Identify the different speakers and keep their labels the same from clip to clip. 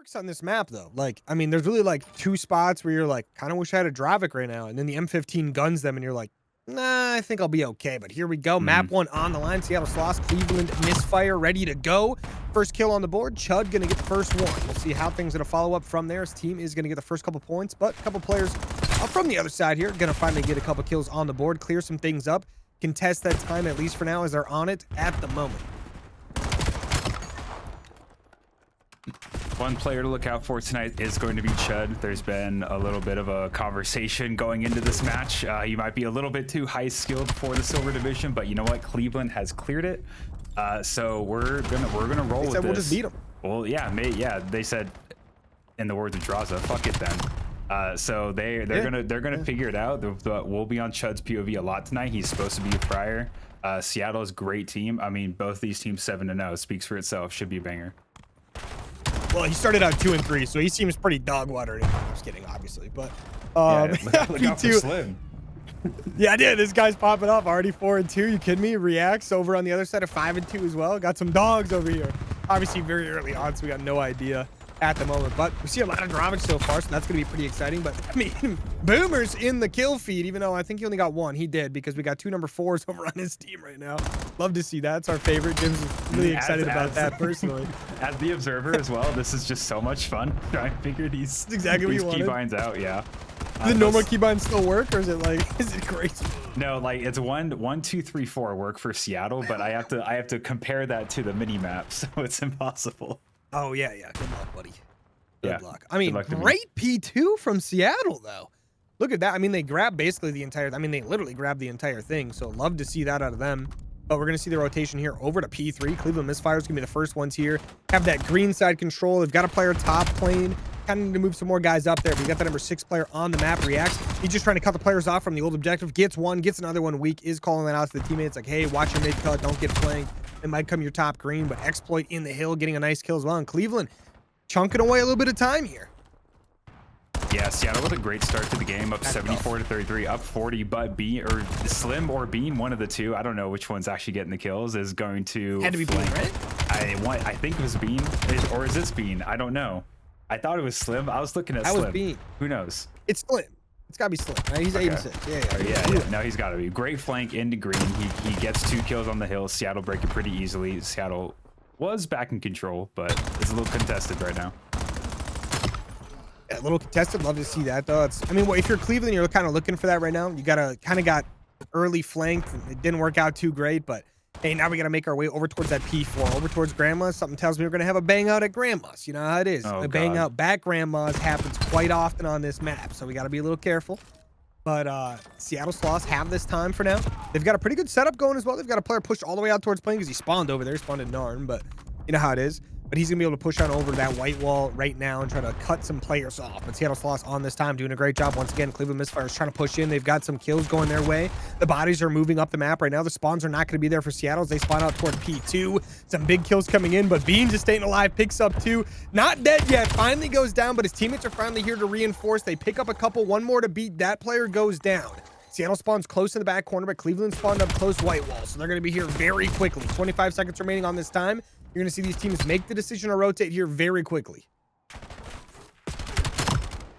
Speaker 1: works on this map though. Like, I mean, there's really like two spots where you're like, kind of wish I had a Dravik right now, and then the M15 guns them, and you're like, nah, I think I'll be okay. But here we go. Map 1 on the line. Seattle Sloths, Cleveland Misfire ready to go. First kill on the board. Chud gonna get the first one. We'll see how things gonna follow up from there. His team is gonna get the first couple points, but a couple players from the other side here gonna finally get a couple kills on the board, clear some things up, contest that time at least for now as they're on it at the moment.
Speaker 2: One player to look out for tonight is going to be Chud. There's been a little bit of a conversation going into this match. He might be a little bit too high skilled for the silver division, but you know what? Cleveland has cleared it, so we're gonna roll with this.
Speaker 1: We'll just beat him.
Speaker 2: Well, yeah, they said, in the words of Draza, fuck it then. So they're gonna figure it out. We'll be on Chud's POV a lot tonight. He's supposed to be a prior. Seattle's great team. I mean, both these teams 7-0 speaks for itself. Should be a banger.
Speaker 1: Well, he started out 2-3, so he seems pretty dog watered. I'm just kidding, obviously, but
Speaker 2: look out for Slim.
Speaker 1: Yeah, I did. This guy's popping off already 4-2. You kidding me? Reacts over on the other side of 5-2 as well. Got some dogs over here. Obviously, very early on, so we got no idea at the moment, but we see a lot of Dravik so far, so that's gonna be pretty exciting. But I mean, Boomer's in the kill feed, even though I think he only got one. He did, because we got 2 number 4s over on his team right now. Love to see that. It's our favorite. Jim's really excited about that personally.
Speaker 2: As the observer as well, this is just so much fun. I figured
Speaker 1: that's exactly what you wanted.
Speaker 2: Keybinds out, yeah.
Speaker 1: Do the normal keybinds still work, or is it like, is it crazy?
Speaker 2: No, like it's 1, 2, 3, 4 work for Seattle, but I have to compare that to the mini map, so it's impossible.
Speaker 1: Oh yeah. Good luck, buddy. Good luck. I mean,
Speaker 2: luck
Speaker 1: great P2 from Seattle, though. Look at that. I mean, they grabbed basically the entire... I mean, they literally grabbed the entire thing, so love to see that out of them. But we're going to see the rotation here over to P3. Cleveland Misfires going to be the first ones here. Have that green side control. They've got a player top plane. Kind of need to move some more guys up there. But we got the number 6 player on the map. Reacts. He's just trying to cut the players off from the old objective. Gets one, gets another one weak. Is calling that out to the teammates. Like, hey, watch your mid-cut. Don't get flanked. It might come your top green. But Exploit in the hill, getting a nice kill as well. And Cleveland chunking away a little bit of time here.
Speaker 2: Yeah, Seattle with a great start to the game, up 74-33, up 40, but Slim or Bean, one of the two, I don't know which one's actually getting the kills, is going to
Speaker 1: had to be Bean, right?
Speaker 2: I think it was Bean, or is this Bean? I don't know. I thought it was Slim. I was looking at Slim.
Speaker 1: That was Bean.
Speaker 2: Who knows?
Speaker 1: It's Slim. It's gotta be Slim. Right? He's 86. Yeah.
Speaker 2: No, he's gotta be. Great flank into green. He gets 2 kills on the hill. Seattle break it pretty easily. Seattle was back in control, but it's a little contested right now.
Speaker 1: A little contested. Love to see that, though. I mean, well, if you're Cleveland, you're kind of looking for that right now. You got early flanked. It didn't work out too great, but hey, now we got to make our way over towards that P4, over towards Grandma's. Something tells me we're going to have a bang out at Grandma's. You know how it is.
Speaker 2: Oh,
Speaker 1: the bang out back Grandma's happens quite often on this map, so we got to be a little careful. But Seattle Sloths have this time for now. They've got a pretty good setup going as well. They've got a player pushed all the way out towards plane because he spawned over there. He spawned in Narn, but you know how it is. But he's going to be able to push on over to that white wall right now and try to cut some players off. But Seattle Sloths on this time doing a great job. Once again, Cleveland Misfires trying to push in. They've got some kills going their way. The bodies are moving up the map right now. The spawns are not going to be there for Seattle as they spawn out toward P2. Some big kills coming in, but Bean just staying alive, picks up 2. Not dead yet. Finally goes down, but his teammates are finally here to reinforce. They pick up a couple. One more to beat. That player goes down. Seattle spawns close in the back corner, but Cleveland spawned up close white wall. So they're going to be here very quickly. 25 seconds remaining on this time. You're going to see these teams make the decision to rotate here very quickly.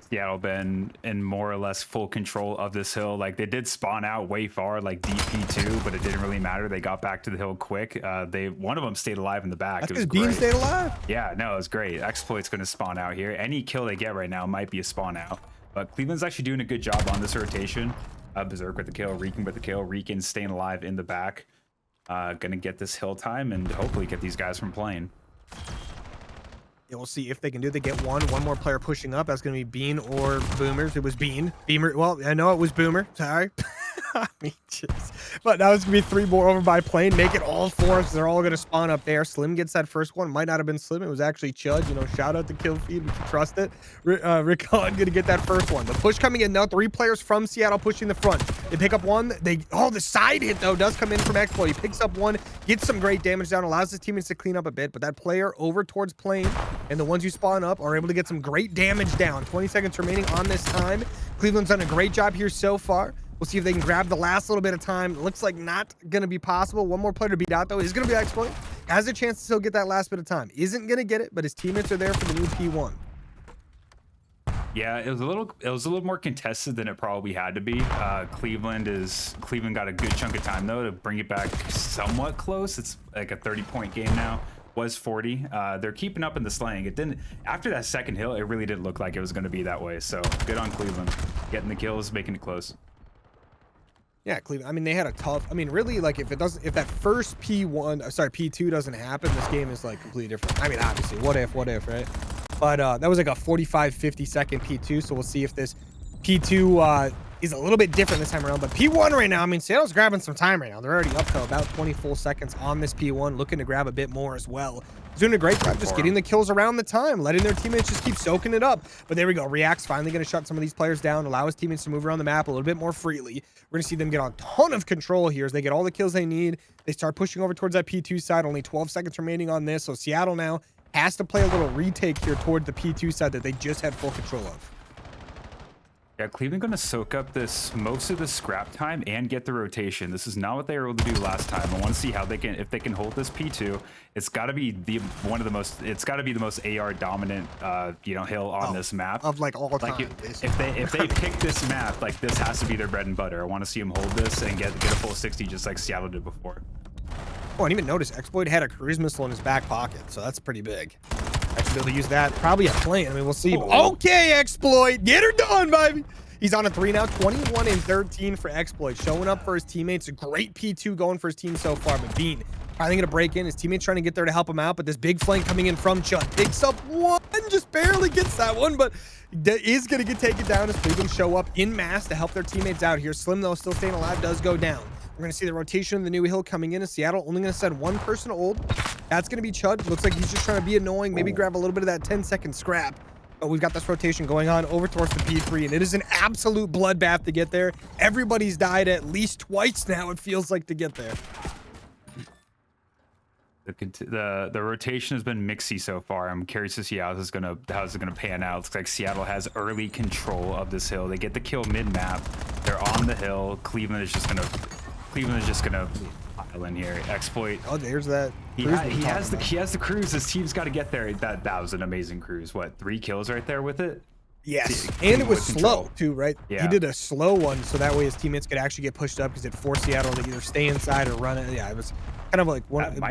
Speaker 2: Seattle been in more or less full control of this hill. Like, they did spawn out way far, like DP2, but it didn't really matter. They got back to the hill quick. One of them stayed alive in the back.
Speaker 1: That's because Bean stayed alive?
Speaker 2: Yeah, no, it was great. Exploit's going to spawn out here. Any kill they get right now might be a spawn out. But Cleveland's actually doing a good job on this rotation. Berserk with the kill, Reekin with the kill. Reekin staying alive in the back. Gonna get this hill time and hopefully get these guys from playing.
Speaker 1: Yeah, we'll see if they can do it. They get one more player pushing up. That's gonna be Bean or Boomers. It was Bean. Beamer. Well, I know it was Boomer. Sorry. I mean, but that was gonna be 3 more over by plane. Make it all 4. So they're all gonna spawn up there. Slim gets that first one. Might not have been Slim. It was actually Chud. You know, shout out to kill feed. We can trust it. Rickon gonna get that first one. The push coming in now. 3 players from Seattle pushing the front. They pick up one. The side hit though does come in from Exploit. He picks up one, gets some great damage down, allows his teammates to clean up a bit. But that player over towards plane and the ones who spawn up are able to get some great damage down. 20 seconds remaining on this time. Cleveland's done a great job here so far. We'll see if they can grab the last little bit of time. It looks like not going to be possible. One more player to beat out, though, is going to be Exploit. has a chance to still get that last bit of time. Isn't going to get it, but his teammates are there for the new P1.
Speaker 2: Yeah, it was a little more contested than it probably had to be. Cleveland got a good chunk of time though to bring it back somewhat close. It's like a 30-point game now. Was 40. They're keeping up in the slaying. It didn't after that second hill. It really didn't look like it was going to be that way. So good on Cleveland, getting the kills, making it close.
Speaker 1: Yeah, Cleveland. I mean, they had a tough. I mean, really, like if that first P2 doesn't happen, this game is like completely different. I mean, obviously, what if, right? But that was like a 45-50 second P2. So we'll see if this P2 is a little bit different this time around. But P1 right now, I mean, Seattle's grabbing some time right now. They're already up to about 20 full seconds on this P1, looking to grab a bit more as well. Doing a great job just getting the kills around the time, letting their teammates just keep soaking it up. But there we go. React's finally going to shut some of these players down, allow his teammates to move around the map a little bit more freely. We're going to see them get a ton of control here as they get all the kills they need. They start pushing over towards that P2 side. Only 12 seconds remaining on this. So Seattle now has to play a little retake here toward the P2 side that they just had full control of.
Speaker 2: Yeah, Cleveland going to soak up most of the scrap time and get the rotation. This is not what they were able to do last time. I want to see how if they can hold this P2. It's got to be the most AR dominant hill on this map
Speaker 1: of like all time.
Speaker 2: Like if they pick this map, like this has to be their bread and butter. I want to see them hold this and get a full 60 just like Seattle did before.
Speaker 1: Oh, I didn't even notice Exploit had a cruise missile in his back pocket, so that's pretty big. I should be able to use that. Probably a plane. I mean, we'll see.
Speaker 2: Oh.
Speaker 1: Okay, Exploit. Get her done, baby. He's on a 3 now. 21 and 13 for Exploit. Showing up for his teammates. A great P2 going for his team so far. But Bean finally going to break in. His teammates trying to get there to help him out. But this big flank coming in from Chud. Picks up one. Just barely gets that one. But is going to get taken down as Cleveland show up in mass to help their teammates out here. Slim, though, still staying alive, does go down. We're going to see the rotation of the new hill coming in. Seattle only going to send one person old. That's going to be Chud. Looks like he's just trying to be annoying. Maybe grab a little bit of that 10-second scrap. But we've got this rotation going on over towards the P3, and it is an absolute bloodbath to get there. Everybody's died at least twice now, it feels like, to get there.
Speaker 2: The rotation has been mixy so far. I'm curious to see how it's gonna pan out. Looks like Seattle has early control of this hill. They get the kill mid-map. They're on the hill. Cleveland is just gonna pile in here. Exploit.
Speaker 1: Oh, there's that.
Speaker 2: He has the cruise. His team's got to get there. That was an amazing cruise. What, 3 kills right there with it?
Speaker 1: Yes, and it was slow too, right?
Speaker 2: Yeah.
Speaker 1: He did a slow one, so that way his teammates could actually get pushed up because it forced Seattle to either stay inside or run it. Yeah, it was kind of like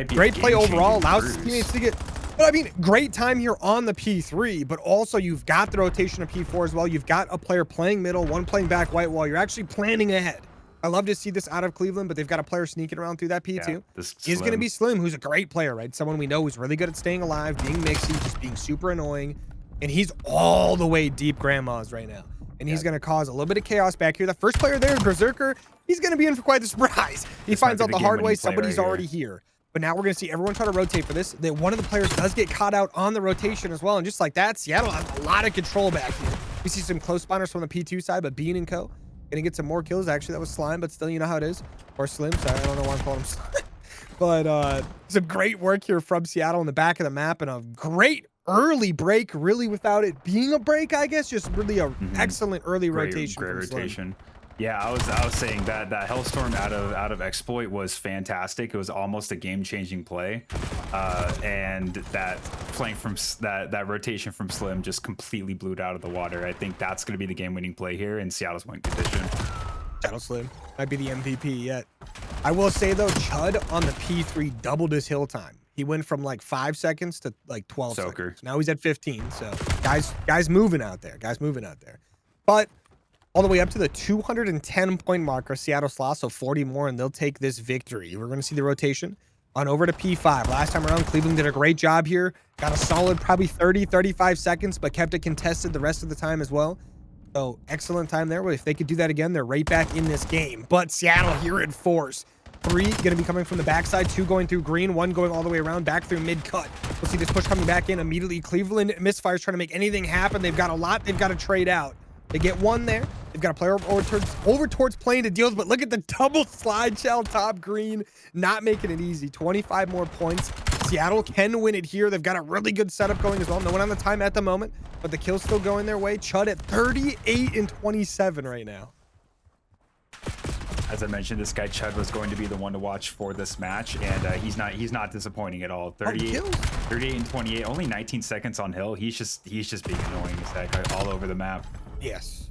Speaker 1: great play overall. Allows his teammates to get. But I mean, great time here on the P3, but also you've got the rotation of P4 as well. You've got a player playing middle, one playing back white wall. You're actually planning ahead. I love to see this out of Cleveland, but they've got a player sneaking around through that P2. Yeah, is going to be Slim, who's a great player, right? Someone we know who's really good at staying alive, being mixy, just being super annoying. And he's all the way deep grandmas right now. And he's going to cause a little bit of chaos back here. The first player there is Berserker. He's going to be in for quite the surprise. He finds out the hard way somebody's already here. But now we're going to see everyone try to rotate for this. One of the players does get caught out on the rotation as well. And just like that, Seattle has a lot of control back here. We see some close spawners from the P2 side, but Bean and Co. Gonna get some more kills. Actually, that was Slime, but still, you know how it is. Or Slim. Sorry, I don't know why I'm calling him Slime. But some great work here from Seattle in the back of the map, and a great early break, really without it being a break, I guess. Just really a excellent early rotation.
Speaker 2: Great rotation. Yeah, I was saying that Hellstorm out of Exploit was fantastic. It was almost a game-changing play, and that flank from that rotation from Slim just completely blew it out of the water. I think that's going to be the game-winning play here in Seattle's win condition.
Speaker 1: Seattle Slim might be the MVP yet. I will say though, Chud on the P3 doubled his hill time. He went from like 5 seconds to like 12 seconds. Now he's at 15. So guys moving out there. But all the way up to the 210-point marker, Seattle Sloths, so 40 more, and they'll take this victory. We're going to see the rotation on over to P5. Last time around, Cleveland did a great job here. Got a solid probably 30, 35 seconds, but kept it contested the rest of the time as well. So excellent time there. But if they could do that again, they're right back in this game. But Seattle here in force. 3 going to be coming from the backside, 2 going through green, 1 going all the way around, back through mid-cut. We'll see this push coming back in immediately. Cleveland Misfires trying to make anything happen. They've got a lot they've got to trade out. They get 1 there. They've got a player over towards playing to deals, but look at the double slide shell top green, not making it easy. 25 more points. Seattle can win it here. They've got a really good setup going as well. No one on the time at the moment, but the kill's still going their way. Chud at 38 and 27 right now.
Speaker 2: as I mentioned, this guy Chud was going to be the one to watch for this match, and he's not disappointing at all. 38 and 28, only 19 seconds on Hill. He's just being annoying as heck all over the map.
Speaker 1: Yes.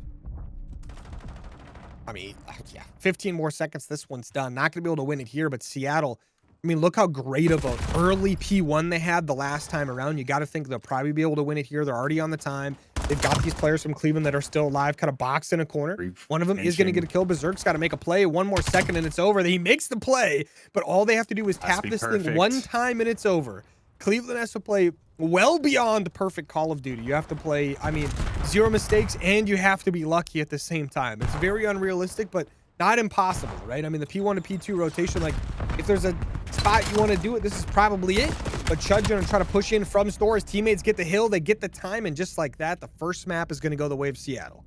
Speaker 1: I mean, yeah, 15 more seconds. This one's done. Not going to be able to win it here, but Seattle, I mean, look how great of an early P1 they had the last time around. You got to think they'll probably be able to win it here. They're already on the time. They've got these players from Cleveland that are still alive, kind of boxed in a corner. One of them is going to get a kill. Berserk's got to make a play. One more second and it's over. He makes the play, but all they have to do is tap this thing one time and it's over. Cleveland has to play well beyond perfect Call of Duty. You have to play, I mean, 0 mistakes, and you have to be lucky at the same time. It's very unrealistic, but not impossible, right? I mean, the P1 to P2 rotation, like, if there's a spot you want to do it, this is probably it. But Chud's going to try to push in from store. His teammates get the hill, they get the time, and just like that, the first map is going to go the way of Seattle.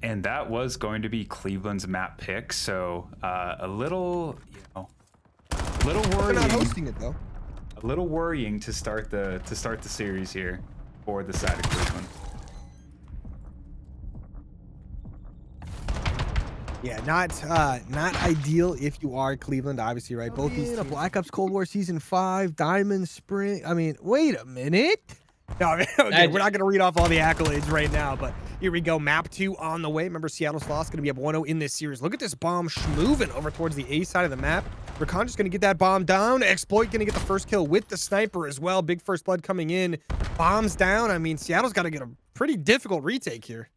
Speaker 2: And that was going to be Cleveland's map pick, so a little, a little worrying.
Speaker 1: They're not hosting it, though.
Speaker 2: A little worrying to start the series here for the side of Cleveland.
Speaker 1: Yeah, not ideal if you are Cleveland, obviously, right? Both these teams. Black Ops Cold War Season 5, Diamond Spring. I mean, wait a minute. No, I mean, okay, we're not going to read off all the accolades right now, but here we go. Map 2 on the way. Remember, Seattle Sloths going to be up 1-0 in this series. Look at this bomb moving over towards the A side of the map. Rakan just going to get that bomb down. Exploit going to get the first kill with the sniper as well. Big first blood coming in. Bombs down. I mean, Seattle's got to get a pretty difficult retake here.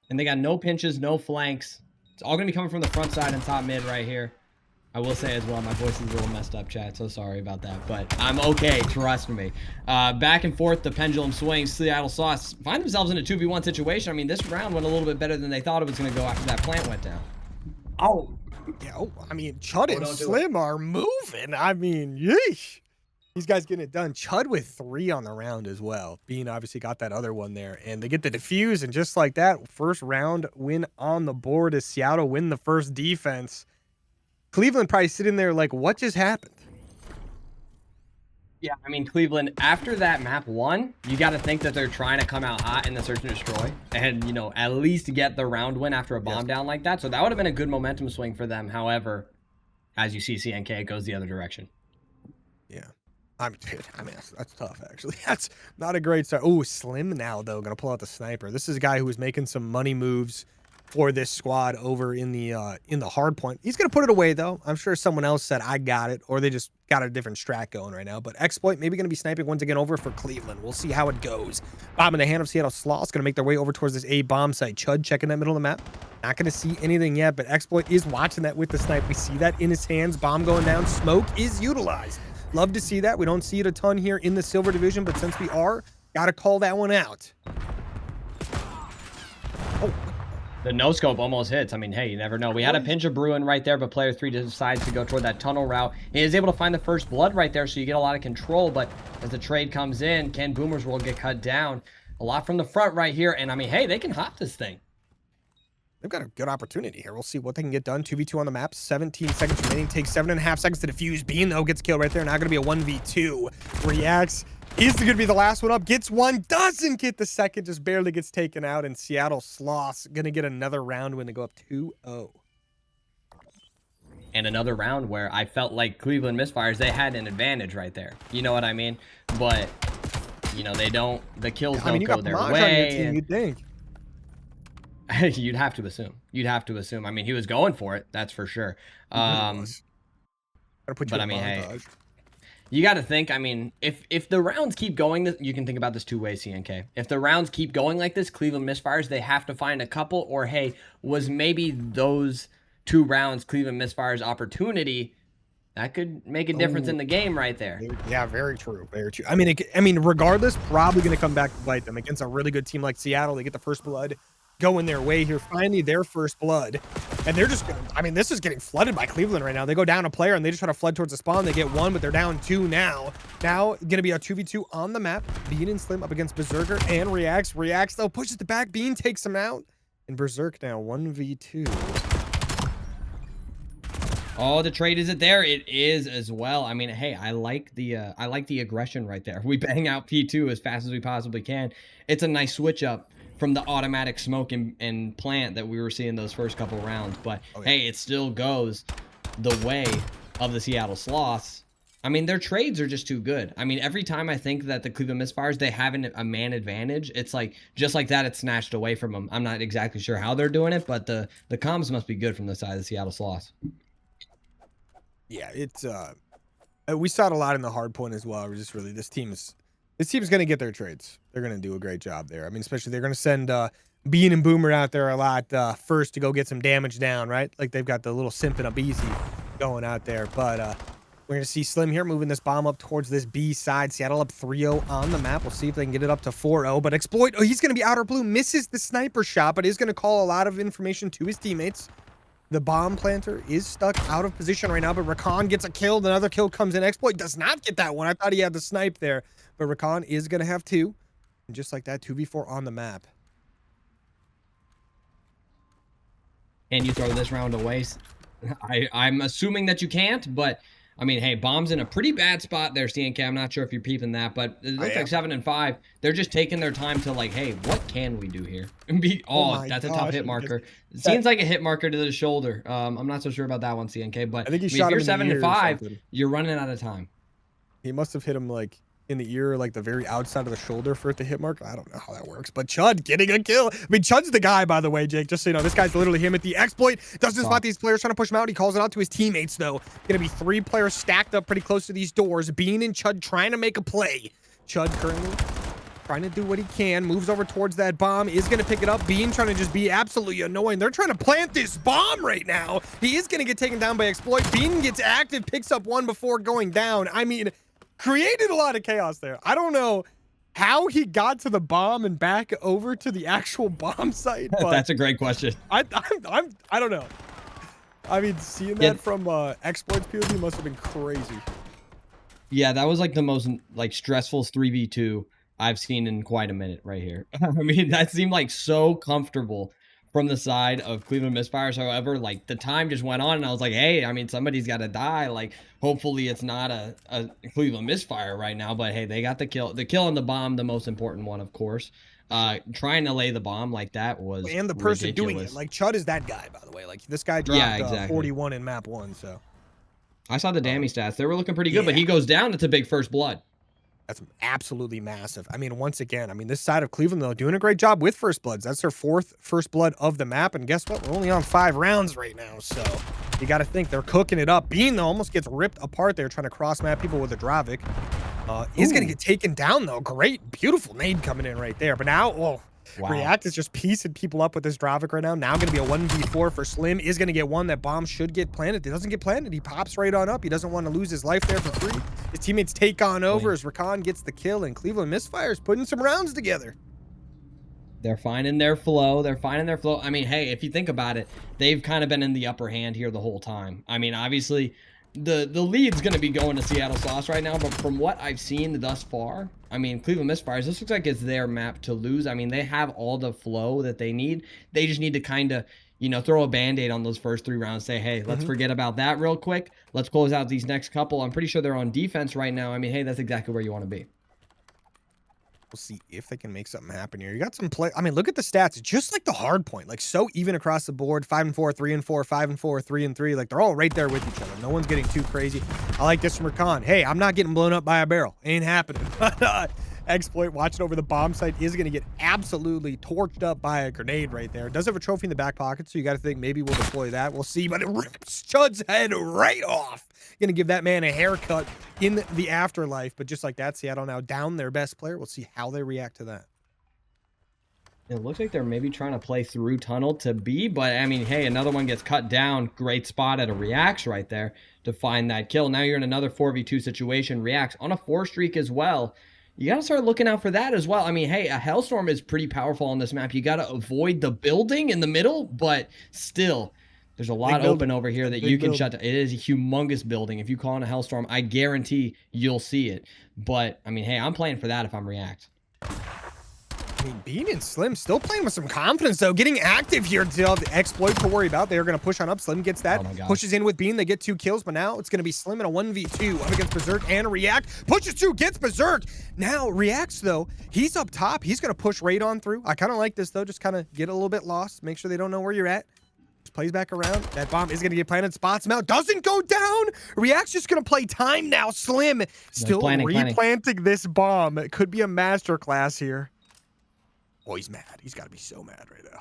Speaker 3: And they got no pinches, no flanks. It's all going to be coming from the front side and top mid right here. I will say as well, my voice is a little messed up, chat, so sorry about that. But I'm okay, trust me. Back and forth, the pendulum swings. Seattle Sloths find themselves in a 2v1 situation. I mean, this round went a little bit better than they thought it was going to go after that plant went down.
Speaker 1: Oh, yeah. Oh, I mean, Chud and Slim are moving. I mean, yeesh. These guys getting it done. Chud with 3 on the round as well. Bean obviously got that other one there. And they get the defuse, and just like that, first round win on the board as Seattle win the first defense. Cleveland probably sitting there like, what just happened?
Speaker 3: Yeah, I mean, Cleveland, after that map 1, you got to think that they're trying to come out hot in the search and destroy and, you know, at least get the round win after a bomb down like that. So that would have been a good momentum swing for them. However, as you see, CNK, it goes the other direction.
Speaker 1: Yeah. I mean, that's tough, actually. That's not a great start. Oh, Slim now, though, going to pull out the sniper. This is a guy who was making some money moves for this squad over in the hard point. He's going to put it away, though. I'm sure someone else said, I got it, or they just got a different strat going right now. But Exploit maybe going to be sniping once again over for Cleveland. We'll see how it goes. Bomb in the hand of Seattle Sloths, going to make their way over towards this A bomb site. Chud checking that middle of the map. Not going to see anything yet, but Exploit is watching that with the snipe. We see that in his hands. Bomb going down. Smoke is utilized. Love to see that. We don't see it a ton here in the silver division, but since we are, got to call that one out. Oh.
Speaker 3: The no-scope almost hits. I mean, hey, you never know. We had a pinch of Bruin right there, but player 3 decides to go toward that tunnel route. He is able to find the first blood right there, so you get a lot of control, but as the trade comes in, Ken Boomers will get cut down. A lot from the front right here, and I mean, hey, they can hop this thing.
Speaker 1: They've got a good opportunity here. We'll see what they can get done. 2v2 on the map. 17 seconds remaining. Takes 7.5 seconds to defuse. Bean, though, gets killed right there. Now going to be a 1v2. Reacts. Is going to be the last one up. Gets one. Doesn't get the second. Just barely gets taken out. And Seattle Sloths going to get another round when they go up 2-0.
Speaker 3: And another round where I felt like Cleveland Misfires, they had an advantage right there. You know what I mean? But, you know, they don't, the kills don't go their way. On your team,
Speaker 1: you'd think.
Speaker 3: You'd have to assume. You'd have to assume. I mean, he was going for it. That's for sure. But I mean, hey, you got to think. I mean, if the rounds keep going, you can think about this two ways, CNK. If the rounds keep going like this, Cleveland Misfires, they have to find a couple. Or hey, was maybe those 2 rounds Cleveland Misfires opportunity? That could make a difference in the game right there.
Speaker 1: Yeah, very true. Very true. I mean, regardless, probably going to come back to bite them against a really good team like Seattle. They get the first blood going their way here, finally their first blood, and they're just gonna, I mean, this is getting flooded by Cleveland right now. They go down a player and they just try to flood towards the spawn. They get 1, but they're down 2 now. Gonna be a 2v2 on the map. Bean and Slim up against Berserker and Reacts though, pushes the back. Bean takes him out, and Berserk now 1v2.
Speaker 3: Oh, the trade, is it there? It is as well. I mean, hey, I like the aggression right there. We bang out P2 as fast as we possibly can. It's a nice switch up from the automatic smoke and plant that we were seeing those first couple rounds. But hey, it still goes the way of the Seattle Sloths. I mean, their trades are just too good. I mean, every time I think that the Cleveland Misfires, they have a man advantage, it's like, just like that, it's snatched away from them. I'm not exactly sure how they're doing it, but the comms must be good from the side of the Seattle Sloths.
Speaker 1: Yeah, it's, we saw it a lot in the hard point as well. We're just really, this team's going to get their trades. They're going to do a great job there. I mean, especially they're going to send Bean and Boomer out there a lot first to go get some damage down, right? Like they've got the little simp and a Beezy going out there. But we're going to see Slim here moving this bomb up towards this B side. Seattle up 3-0 on the map. We'll see if they can get it up to 4-0. But Exploit, he's going to be outer blue. Misses the sniper shot, but is going to call a lot of information to his teammates. The bomb planter is stuck out of position right now, but Rakan gets a kill. Another kill comes in. Exploit does not get that one. I thought he had the snipe there, but Rakan is going to have 2. And just like that, 2v4 on the map.
Speaker 3: And you throw this round away? I'm assuming that you can't, but I mean, hey, Bomb's in a pretty bad spot there, CNK. I'm not sure if you're peeping that, but it looks like 7 and 5. They're just taking their time to like, hey, what can we do here? That's a tough hit marker. It seems like a hit marker to the shoulder. I'm not so sure about that one, CNK, but I think if you're 7 and 5, you're running out of time.
Speaker 1: He must have hit him like in the ear, like the very outside of the shoulder for it to hit mark. I don't know how that works, but Chud getting a kill. I mean, Chud's the guy, by the way, Jake, just so you know. This guy's literally him at the exploit. Doesn't spot these players trying to push him out. He calls it out to his teammates, though. Gonna be 3 players stacked up pretty close to these doors. Bean and Chud trying to make a play. Chud currently trying to do what he can. Moves over towards that bomb. Is gonna pick it up. Bean trying to just be absolutely annoying. They're trying to plant this bomb right now. He is gonna get taken down by exploit. Bean gets active, picks up 1 before going down. I mean, created a lot of chaos there. I don't know how he got to the bomb and back over to the actual bomb site. But
Speaker 3: that's a great question.
Speaker 1: I don't know. I mean, seeing that from Exploit's POV must have been crazy.
Speaker 3: Yeah, that was like the most like stressful 3v2 I've seen in quite a minute right here. I mean, that seemed like so comfortable from the side of Cleveland Misfires. However, like the time just went on and I was like, hey, I mean, somebody's got to die. Like, hopefully it's not a Cleveland Misfire right now, but hey, they got the kill on the bomb, the most important one, of course. Trying to lay the bomb like that was
Speaker 1: and the person
Speaker 3: ridiculous.
Speaker 1: doing it. Like Chud is that guy, by the way. Like this guy dropped 41 in map 1. So
Speaker 3: I saw the Dammy stats. They were looking pretty good, but he goes down. It's a big first blood.
Speaker 1: That's absolutely massive. I mean, once again, I mean, this side of Cleveland, though, doing a great job with first bloods. That's their 4th first blood of the map. And guess what? We're only on 5 rounds right now. So you got to think they're cooking it up. Bean, though, almost gets ripped apart there trying to cross map people with a Dravik. He's going to get taken down, though. Great, beautiful nade coming in right there. But now, React is just piecing people up with this Dravik right now. Now going to be a 1v4 for Slim. Is going to get 1. That bomb should get planted. It doesn't get planted. He pops right on up. He doesn't want to lose his life there for free. His teammates take on over as Rakan gets the kill, and Cleveland Misfires putting some rounds together.
Speaker 3: They're finding their flow. I mean, hey, if you think about it, they've kind of been in the upper hand here the whole time. I mean, obviously, the lead's going to be going to Seattle Sloths right now, but from what I've seen thus far, I mean, Cleveland Misfires, this looks like it's their map to lose. I mean, they have all the flow that they need. They just need to kind of, you know, throw a Band-Aid on those first 3 rounds. Say, hey, let's forget about that real quick. Let's close out these next couple. I'm pretty sure they're on defense right now. I mean, hey, that's exactly where you want to be.
Speaker 1: We'll see if they can make something happen here. You got some play. I mean, look at the stats. Just like the hard point, like so even across the board. 5 and 4, 3 and 4, 5 and 4, 3 and 3. Like they're all right there with each other. No one's getting too crazy. I like this from Rakan. Hey, I'm not getting blown up by a barrel. Ain't happening. Exploit watching over the bomb site is going to get absolutely torched up by a grenade right there. Does have a trophy in the back pocket, so you got to think maybe we'll deploy that. We'll see, but it rips Chud's head right off. Going to give that man a haircut in the afterlife, but just like that, Seattle now down their best player. We'll see how they react to that.
Speaker 3: It looks like they're maybe trying to play through tunnel to B, but I mean, hey, another one gets cut down. Great spot at a Reacts right there to find that kill. Now you're in another 4v2 situation. Reacts on a 4 streak as well. You got to start looking out for that as well. I mean, hey, a Hellstorm is pretty powerful on this map. You got to avoid the building in the middle, but still, there's a lot open over here that you can shut down. It is a humongous building. If you call in a Hellstorm, I guarantee you'll see it. But, I mean, hey, I'm playing for that if I'm React.
Speaker 1: I mean, Bean and Slim still playing with some confidence, though. Getting active here. The exploit to worry about. They are going to push on up. Slim gets that. Pushes in with Bean. They get 2 kills, but now it's going to be Slim in a 1v2 up against Berserk and React. Pushes through, gets Berserk. Now, Reacts, though, he's up top. He's going to push right on through. I kind of like this, though. Just kind of get a little bit lost. Make sure they don't know where you're at. Just plays back around. That bomb is going to get planted. Spots him out. Doesn't go down. React's just going to play time now. Slim still replanting this bomb. It could be a masterclass here. Oh, he's mad. He's got to be so mad right now.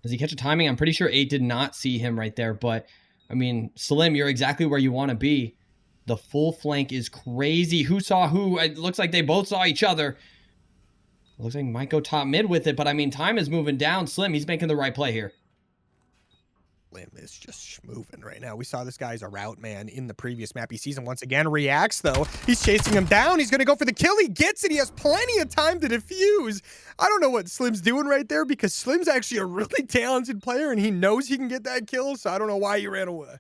Speaker 3: Does he catch a timing? I'm pretty sure 8 did not see him right there. But, I mean, Slim, you're exactly where you want to be. The full flank is crazy. Who saw who? It looks like they both saw each other. It looks like he might go top mid with it. But, I mean, time is moving down. Slim, he's making the right play here.
Speaker 1: Slim is just moving right now. We saw this guy as a route man in the previous map. He sees him once again. Reacts, though. He's chasing him down. He's going to go for the kill. He gets it. He has plenty of time to defuse. I don't know what Slim's doing right there because Slim's actually a really talented player and he knows he can get that kill. So I don't know why he ran away.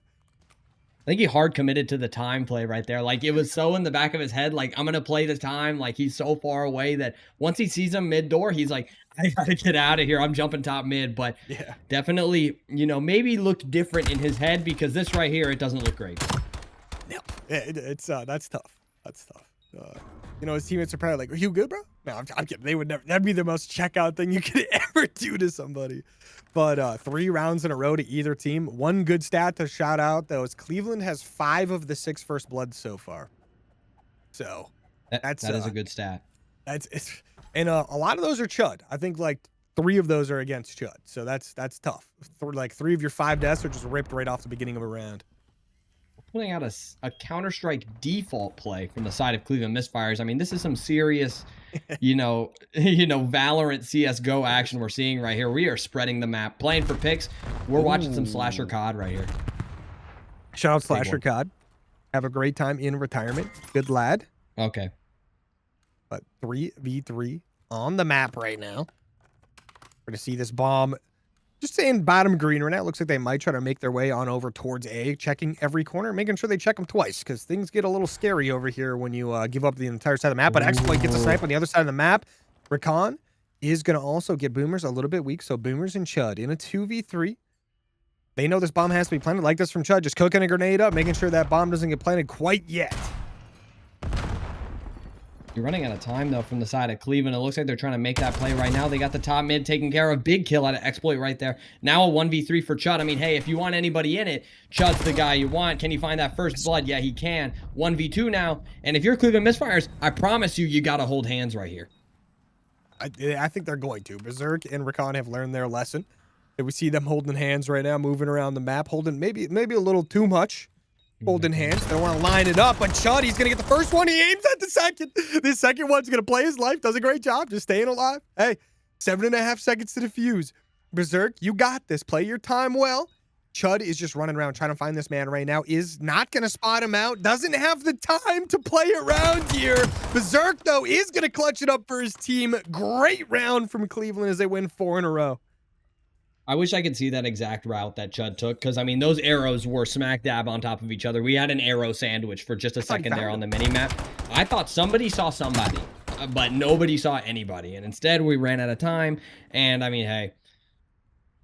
Speaker 3: I think he hard committed to the time play right there. Like, it was so in the back of his head, like, I'm going to play the time. Like, he's so far away that once he sees him mid-door, he's like, I got to get out of here. I'm jumping top mid. But yeah, definitely, you know, maybe looked different in his head because this right here, it doesn't look great.
Speaker 1: No, it's that's tough. That's tough. You know, his teammates are probably like, are you good, bro? No, I'm kidding. They would never. That'd be the most checkout thing you could ever do to somebody. But 3 rounds in a row to either team. One good stat to shout out, though, is Cleveland has 5 of the 6 first bloods so far. So that is
Speaker 3: a good stat.
Speaker 1: And a lot of those are Chud. I think like 3 of those are against Chud. So that's tough. Like 3 of your 5 deaths are just ripped right off the beginning of a round.
Speaker 3: Putting out a Counter-Strike default play from the side of Cleveland Misfires. I mean, this is some serious, you know, Valorant CSGO action we're seeing right here. We are spreading the map, playing for picks. We're watching some Slasher COD right here.
Speaker 1: Shout out Slasher COD. Have a great time in retirement. Good lad.
Speaker 3: Okay.
Speaker 1: But 3v3 on the map right now. We're going to see this bomb. Just saying bottom green right now. It looks like they might try to make their way on over towards A, checking every corner, making sure they check them twice because things get a little scary over here when you give up the entire side of the map. But Exploit gets a snipe on the other side of the map. Recon is going to also get Boomers a little bit weak. So Boomers and Chud in a 2v3. They know this bomb has to be planted like this from Chud. Just cooking a grenade up, making sure that bomb doesn't get planted quite yet.
Speaker 3: You're running out of time, though, from the side of Cleveland. It looks like they're trying to make that play right now. They got the top mid taken care of. Big kill out of Exploit right there. Now a 1v3 for Chud. I mean, hey, if you want anybody in it, Chud's the guy you want. Can he find that first blood? Yeah, he can. 1v2 now. And if you're Cleveland Misfires, I promise you, you got to hold hands right here.
Speaker 1: I think they're going to. Berserk and Recon have learned their lesson. We see them holding hands right now, moving around the map, holding maybe a little too much. Holding hands. They don't want to line it up, but Chud, he's going to get the first one. He aims at the second. This second one's going to play his life. Does a great job just staying alive. Hey, 7.5 seconds to defuse. Berserk, you got this. Play your time well. Chud is just running around trying to find this man right now. Is not going to spot him out. Doesn't have the time to play around here. Berserk, though, is going to clutch it up for his team. Great round from Cleveland as they win 4 in a row.
Speaker 3: I wish I could see that exact route that Chud took because, I mean, those arrows were smack dab on top of each other. We had an arrow sandwich for just a second there on the mini-map. I thought somebody saw somebody, but nobody saw anybody. And instead, we ran out of time. And, I mean, hey,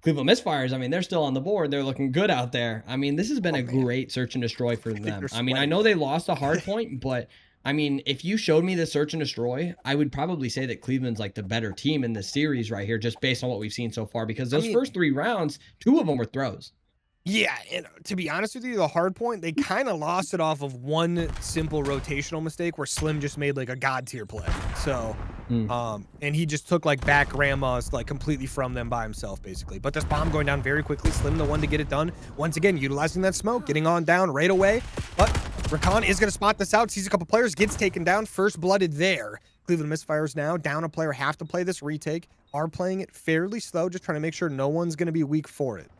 Speaker 3: Cleveland Misfires, I mean, they're still on the board. They're looking good out there. I mean, this has been a great search and destroy for them. I mean, I know they lost a hard point, but I mean, if you showed me the search and destroy, I would probably say that Cleveland's like the better team in this series right here, just based on what we've seen so far, because those first 3 rounds, 2 of them were throws.
Speaker 1: Yeah, and to be honest with you, the hard point, they kind of lost it off of one simple rotational mistake where Slim just made like a god tier play. So, and he just took like back grandmas like completely from them by himself, basically. But this bomb going down very quickly, Slim the one to get it done. Once again, utilizing that smoke, getting on down right away. But Recon is going to spot this out, sees a couple players, gets taken down, first blooded there. Cleveland Misfires now down a player, have to play this retake, are playing it fairly slow, just trying to make sure no one's going to be weak for it.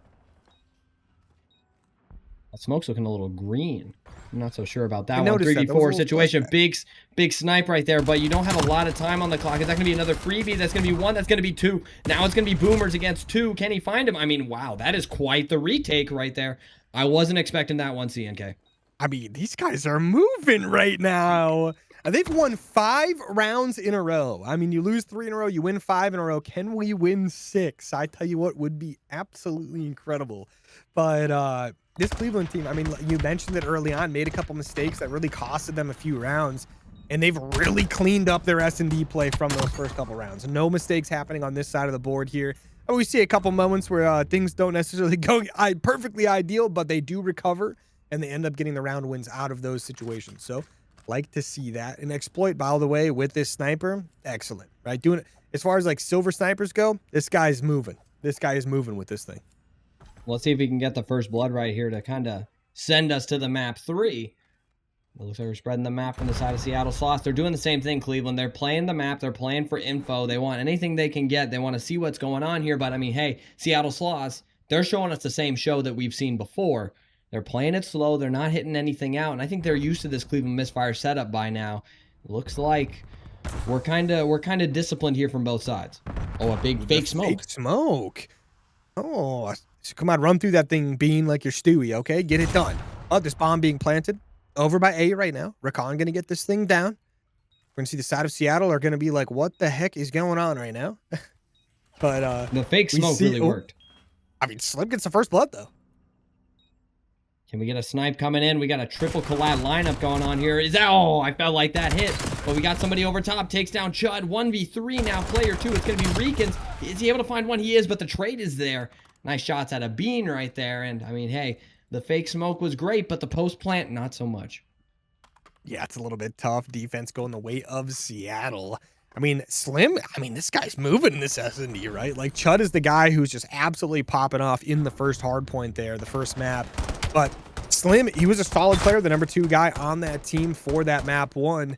Speaker 3: That smoke's looking a little green. I'm not so sure about that one. 3v4 situation. Big snipe right there, but you don't have a lot of time on the clock. Is that going to be another freebie? That's going to be 1. That's going to be 2. Now it's going to be Boomers against 2. Can he find him? I mean, wow, that is quite the retake right there. I wasn't expecting that one, CNK.
Speaker 1: I mean, these guys are moving right now. They've won 5 rounds in a row. I mean, you lose 3 in a row, you win 5 in a row. Can we win 6? I tell you what would be absolutely incredible. But this Cleveland team, I mean, you mentioned it early on, made a couple mistakes that really costed them a few rounds, and they've really cleaned up their S&D play from those first couple rounds. No mistakes happening on this side of the board here. And we see a couple moments where things don't necessarily go perfectly ideal, but they do recover, and they end up getting the round wins out of those situations. So like to see that. An exploit, by the way, with this sniper, excellent, right? Doing it as far as like silver snipers go, this guy's moving. This guy is moving with this thing.
Speaker 3: Let's see if we can get the first blood right here to kind of send us to the map 3. It looks like we're spreading the map on the side of Seattle Sloths. They're doing the same thing, Cleveland. They're playing the map. They're playing for info. They want anything they can get. They want to see what's going on here. But, I mean, hey, Seattle Sloths, they're showing us the same show that we've seen before. They're playing it slow. They're not hitting anything out. And I think they're used to this Cleveland Misfire setup by now. Looks like we're kind of disciplined here from both sides. Oh, a big fake smoke.
Speaker 1: Fake smoke. Oh, so come on, run through that thing, Bean, like you're Stewie, okay? Get it done. Oh, this bomb being planted over by A right now. Rakan going to get this thing down. We're going to see the side of Seattle are going to be like, what the heck is going on right now? But
Speaker 3: the fake smoke really worked.
Speaker 1: I mean, Slim gets the first blood, though.
Speaker 3: Can we get a snipe coming in? We got a triple collab lineup going on here. Is that? Oh, I felt like that hit. But we got somebody over top. Takes down Chud. 1v3 now. Player 2. It's going to be Reekins. Is he able to find one? He is, but the trade is there. Nice shots at a Bean right there. And, I mean, hey, the fake smoke was great, but the post plant, not so much.
Speaker 1: Yeah, it's a little bit tough. Defense going the way of Seattle. I mean, Slim, I mean, this guy's moving in this S&D, right? Like, Chud is the guy who's just absolutely popping off in the first hard point there, the first map. But Slim, he was a solid player, the number 2 guy on that team for that map 1.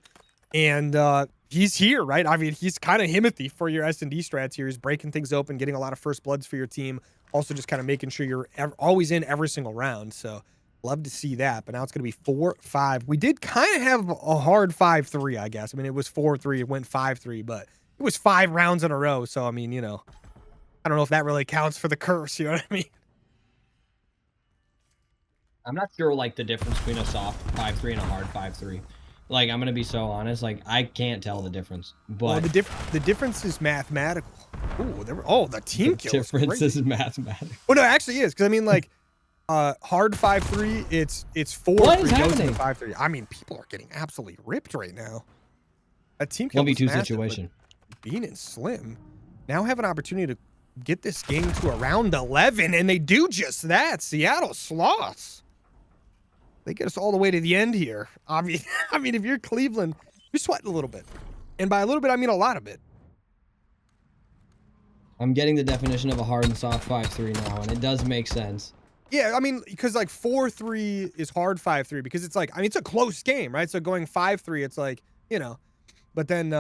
Speaker 1: And he's here, right? I mean, he's kind of Himothy for your S&D strats here. He's breaking things open, getting a lot of first bloods for your team. Also just kind of making sure you're always in every single round. So love to see that. But now it's going to be 4-5. We did kind of have a hard 5-3, I guess. I mean, it was 4-3. It went 5-3, but it was 5 rounds in a row. So, I mean, you know, I don't know if that really counts for the curse. You know what I mean?
Speaker 3: I'm not sure, like, the difference between a soft 5-3 and a hard 5-3. Like, I'm gonna be so honest. Like, I can't tell the difference. But
Speaker 1: well, the difference is mathematical. Ooh, the team kill.
Speaker 3: The difference is mathematical.
Speaker 1: Well, no, it actually is, because I mean, like, hard 5-3, it's 4-3 goes to 5-3. I mean, people are getting absolutely ripped right now. A team kill
Speaker 3: 1v2 situation.
Speaker 1: Bean and Slim now have an opportunity to get this game to around 11, and they do just that. Seattle Sloths. They get us all the way to the end here. I mean, if you're Cleveland, you're sweating a little bit. And by a little bit, I mean a lot of it.
Speaker 3: I'm getting the definition of a hard and soft 5-3 now, and it does make sense.
Speaker 1: Yeah, I mean, because like 4-3 is hard 5-3 because it's like, I mean, it's a close game, right? So going 5-3, it's like, you know, but then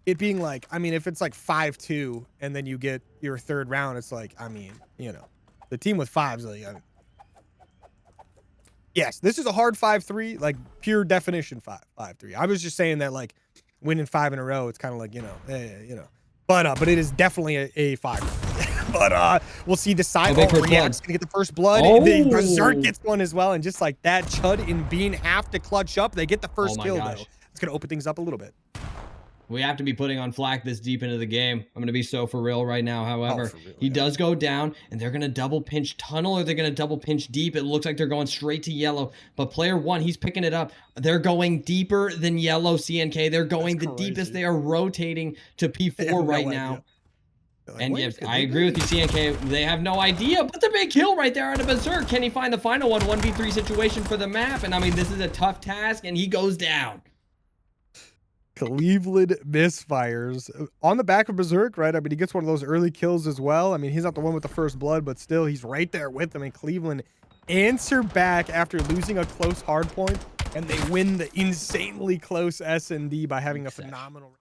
Speaker 1: it being like, I mean, if it's like 5-2 and then you get your third round, it's like, I mean, you know, the team with 5s, like, yes, this is a hard 5-3, like pure definition 5-3. I was just saying that like winning 5 in a row, it's kind of like, you know, but it is definitely a 5. But we'll see the side. React's gonna get the first blood. The Berserk gets one as well, and just like that, Chud and Bean have to clutch up. They get the first kill though. It's gonna open things up a little bit.
Speaker 3: We have to be putting on Flak this deep into the game. I'm going to be so for real right now. However, he does go down, and they're going to double pinch tunnel, or they're going to double pinch deep. It looks like they're going straight to yellow. But player 1, he's picking it up. They're going deeper than yellow, CNK. They're going the deepest. They are rotating to P4 right now. Like, and yes, I agree with you, CNK. They have no idea, but the big kill right there on a Berserk. Can he find the final one? 1v3 situation for the map. And I mean, this is a tough task, and he goes down.
Speaker 1: Cleveland Misfires on the back of Berserk, right? I mean, he gets one of those early kills as well. I mean, he's not the one with the first blood, but still, he's right there with them. And Cleveland answer back after losing a close hard point, and they win the insanely close S&D by having a phenomenal.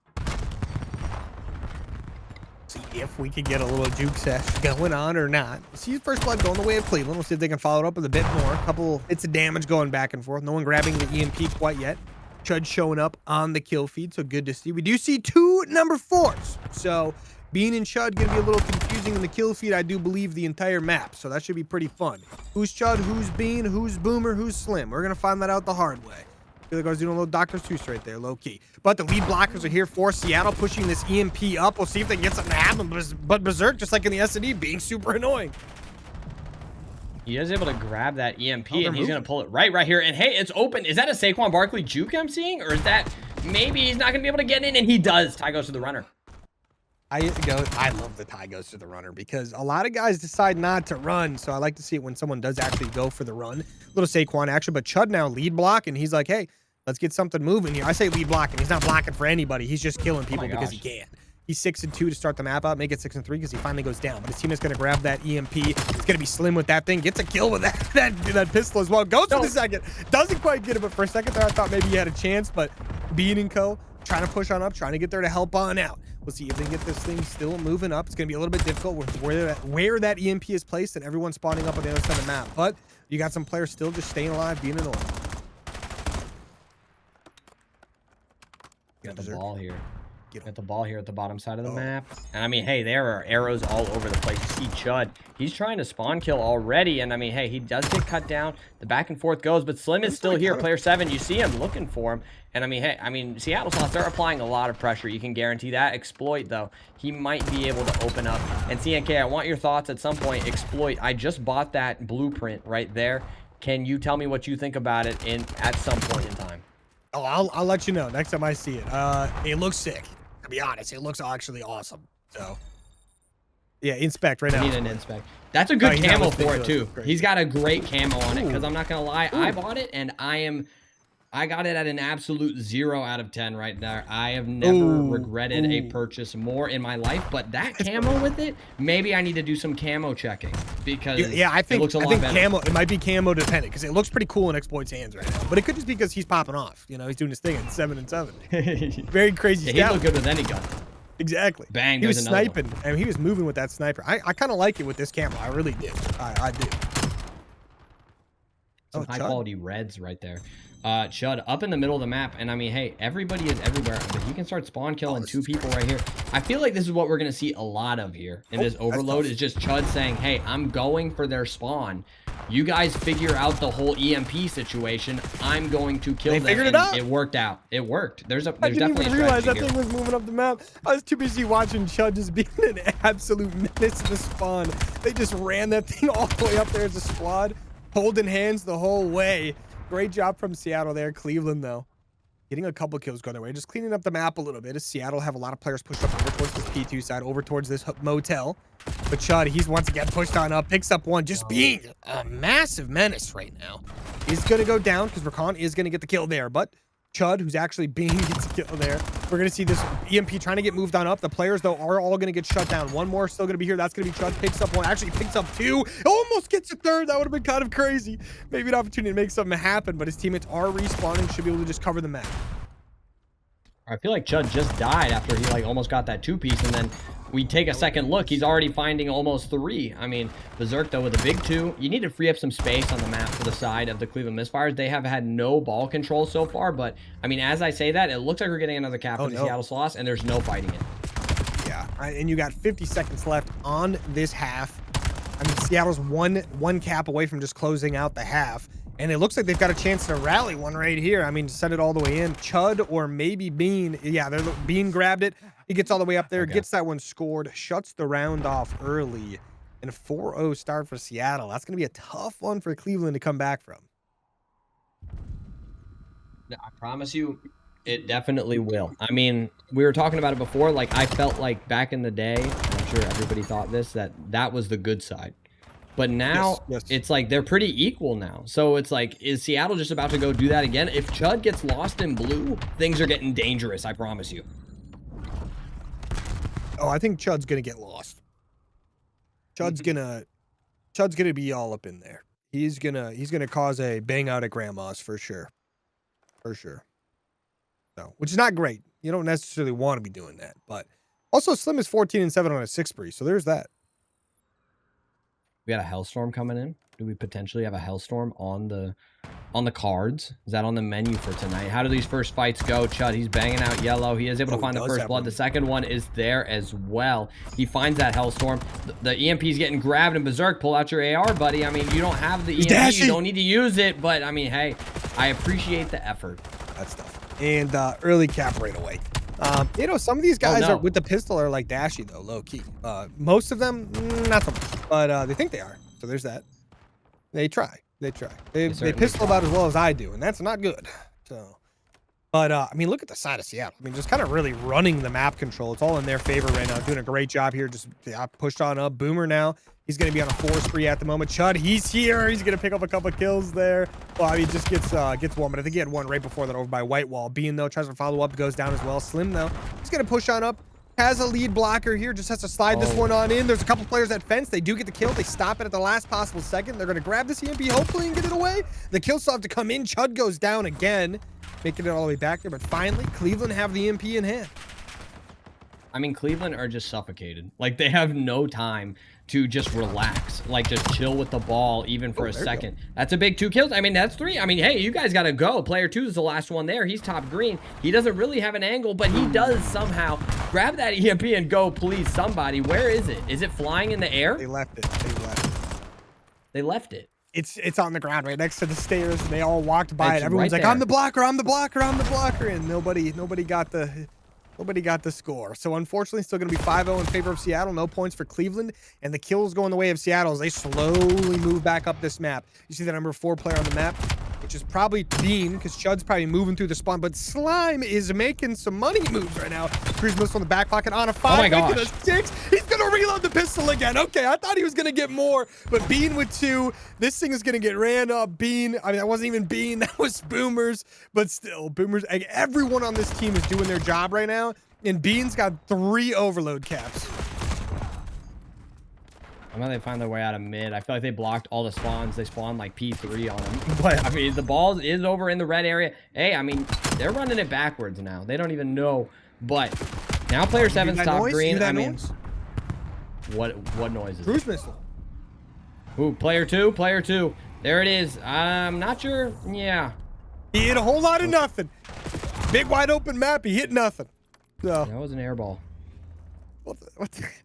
Speaker 1: See if we could get a little juke sesh going on or not. See first blood going the way of Cleveland. We'll see if they can follow it up with a bit more. A couple bits of damage going back and forth. No one grabbing the EMP quite yet. Chud showing up on the kill feed, so good to see. We do see 2 number 4s. So Bean and Chud going to be a little confusing in the kill feed, I do believe, the entire map. So that should be pretty fun. Who's Chud? Who's Bean? Who's Boomer? Who's Slim? We're going to find that out the hard way. feel like I was doing a little Dr. Seuss right there, low key. But the lead blockers are here for Seattle, pushing this EMP up. We'll see if they can get something to happen. But Berserk, just like in the S&D, being super annoying.
Speaker 3: He is able to grab that EMP, and he's going to pull it right here. And hey, it's open. Is that a Saquon Barkley juke I'm seeing? Or is that maybe he's not going to be able to get in? And he does. Ty goes to the runner.
Speaker 1: I love the tie goes to the runner because a lot of guys decide not to run. So I like to see it when someone does actually go for the run. Little Saquon action, but Chud now lead block, and he's like, hey, let's get something moving here. I say lead block, and he's not blocking for anybody. He's just killing people because he can. He's 6-2 to start the map out, make it 6-3 because he finally goes down. But his team is going to grab that EMP. He's going to be slim with that thing. Gets a kill with that pistol as well. Goes for the second. Doesn't quite get it, but for a second there, I thought maybe he had a chance. But Bean and Co. trying to push on up, trying to get there to help on out. We'll see if they can get this thing still moving up. It's going to be a little bit difficult with where that EMP is placed and everyone spawning up on the other side of the map. But you got some players still just staying alive, being annoying.
Speaker 3: Got the ball here. Got the ball here at the bottom side of the map. And I mean, hey, there are arrows all over the place. You see Chud. He's trying to spawn kill already. And I mean, hey, he does get cut down. The back and forth goes, but Slim is still here. Player 7, you see him looking for him. And I mean, hey, Seattle Sloths, they're applying a lot of pressure. You can guarantee that. Exploit, though, he might be able to open up. And CNK, I want your thoughts at some point. Exploit, I just bought that blueprint right there. Can you tell me what you think about it at some point in time?
Speaker 1: Oh, I'll let you know next time I see it. It looks sick. To be honest, it looks actually awesome. So, yeah, inspect right now.
Speaker 3: I need an inspect. That's a good camo for it too. He's got a great camo on it because I'm not gonna lie, I bought it and I got it at an absolute 0 out of 10 right there. I have never regretted a purchase more in my life, but that camo with it, maybe I need to do some camo checking because
Speaker 1: I think
Speaker 3: it looks a lot better.
Speaker 1: Camo, it might be camo dependent because it looks pretty cool in Exploit's hands right now, but it could just be because he's popping off. You know, he's doing his thing at 7-7. Very crazy.
Speaker 3: Yeah, he looked good with any gun.
Speaker 1: Exactly.
Speaker 3: Bang.
Speaker 1: He was sniping and he was moving with that sniper. I kind of like it with this camo. I really do. I do.
Speaker 3: Some high quality reds right there. Chud up in the middle of the map, and I mean, hey, everybody is everywhere, but he can start spawn killing 2 people right here. I feel like this is what we're gonna see a lot of here in this overload. Is just Chud saying, hey, I'm going for their spawn. You guys figure out the whole EMP situation. I'm going to kill them. They figured it out. It worked out. It worked. There's definitely a strategy here. I didn't even realize that thing
Speaker 1: was moving up the map. I was too busy watching Chud just being an absolute menace to the spawn. They just ran that thing all the way up there as a squad, holding hands the whole way. Great job from Seattle there. Cleveland, though, getting a couple kills going their way. Just cleaning up the map a little bit as Seattle have a lot of players pushed up over towards this P2 side, over towards this motel. But Chud, he's once again pushed on up, picks up one, just being a massive menace right now. He's going to go down because Rakan is going to get the kill there. But Chud, who's actually gets a kill there. We're going to see this EMP trying to get moved on up. The players, though, are all going to get shut down. One more still going to be here. That's going to be Chud. Picks up one. Actually picks up 2. Almost gets a 3rd. That would have been kind of crazy. Maybe an opportunity to make something happen, but his teammates are respawning. Should be able to just cover the map.
Speaker 3: I feel like Chud just died after he almost got that 2-piece, and then we take a second look. He's already finding almost 3. I mean, Berserk, though, with a big 2. You need to free up some space on the map for the side of the Cleveland Misfires. They have had no ball control so far, but, I mean, as I say that, it looks like we're getting another cap for the Seattle Sloths, and there's no fighting it.
Speaker 1: Yeah, and you got 50 seconds left on this half. I mean, Seattle's one cap away from just closing out the half. And it looks like they've got a chance to rally one right here. I mean, to set it all the way in. Chud or maybe Bean. Yeah, Bean grabbed it. He gets all the way up there, gets that one scored, shuts the round off early. And a 4-0 start for Seattle. That's going to be a tough one for Cleveland to come back from.
Speaker 3: I promise you, it definitely will. I mean, we were talking about it before. Like, I felt like back in the day, I'm sure everybody thought this, that was the good side. But now it's like they're pretty equal now. So it's like, is Seattle just about to go do that again? If Chud gets lost in blue, things are getting dangerous, I promise you.
Speaker 1: Oh, I think Chud's going to get lost. Chud's going to be all up in there. He's going to cause a bang out at grandma's for sure. For sure. So, which is not great. You don't necessarily want to be doing that, but also Slim is 14-7 on a 6 spree. So there's that.
Speaker 3: We got a Hellstorm coming in. Do we potentially have a Hellstorm on the on the cards? Is that on the menu for tonight? How do these first fights go? Chud, he's banging out yellow. He is able to find the first blood. The second one is there as well. He finds that Hellstorm. The EMP's getting grabbed and berserk. Pull out your AR, buddy. I mean, you don't have the EMP. You don't need to use it. But, I mean, hey, I appreciate the effort.
Speaker 1: That's tough. And early cap right away. You know, some of these guys are with the pistol are like dashy, though, low key. Most of them, not so much. But they think they are. So there's that. They try. They pistol about as well as I do, and that's not good. So, but I mean, look at the side of Seattle. I mean, just kind of really running the map control. It's all in their favor right now. Doing a great job here. Just pushed on up. Boomer now. He's going to be on a 4 spree at the moment. Chud, he's here. He's going to pick up a couple of kills there. Well, I mean, just gets one, but I think he had one right before that over by White Wall. Bean, though, tries to follow up, goes down as well. Slim, though, he's going to push on up. Has a lead blocker here, just has to slide this one on in. There's a couple players at fence. They do get the kill. They stop it at the last possible second. They're going to grab this EMP, hopefully, and get it away. The kill still have to come in. Chud goes down again, making it all the way back there. But finally, Cleveland have the EMP in hand.
Speaker 3: I mean, Cleveland are just suffocated. Like, they have no time to just relax, like just chill with the ball even for a second. That's a big 2 kills. I mean, that's 3. I mean, hey, you guys got to go. Player 2 is the last one there. He's top green. He doesn't really have an angle, but he does somehow grab that EMP and go, please, somebody. Where is it? Is it flying in the air?
Speaker 1: They left it.
Speaker 3: They left it.
Speaker 1: It's on the ground right next to the stairs, and they all walked by it. Everyone's like, I'm the blocker, I'm the blocker, I'm the blocker, and nobody got the score. So unfortunately, still going to be 5-0 in favor of Seattle. No points for Cleveland, and the kills go in the way of Seattle as they slowly move back up this map. You see the number 4 player on the map, which is probably Bean, because Chud's probably moving through the spawn, but Slime is making some money moves right now. Cruise missile in the back pocket on a 5.
Speaker 3: Oh my gosh.
Speaker 1: Making a 6. He's going to reload the pistol again. Okay, I thought he was going to get more, but Bean with 2. This thing is going to get ran up. Bean, I mean, that wasn't even Bean. That was Boomers, but still, Boomers. Everyone on this team is doing their job right now. And Bean's got 3 overload caps.
Speaker 3: I know they find their way out of mid. I feel like they blocked all the spawns. They spawned like P3 on them. But, I mean, the ball is over in the red area. Hey, I mean, they're running it backwards now. They don't even know. But now player 7's top green. I mean, what noise is
Speaker 1: Cruise
Speaker 3: it?
Speaker 1: missile.
Speaker 3: Ooh, player 2. There it is. I'm not sure. Yeah.
Speaker 1: He hit a whole lot of nothing. Big wide open map. He hit nothing. So
Speaker 3: that was an air ball.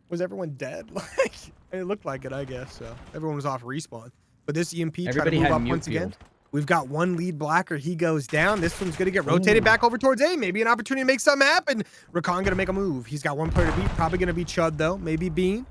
Speaker 1: Was everyone dead? Like, it looked like it, I guess. So everyone was off respawn. But this EMP tried to move up once again. We've got 1 lead blocker. He goes down. This one's going to get rotated back over towards A. Maybe an opportunity to make something happen. Rakan going to make a move. He's got 1 player to beat. Probably going to be Chud, though. Maybe Bean.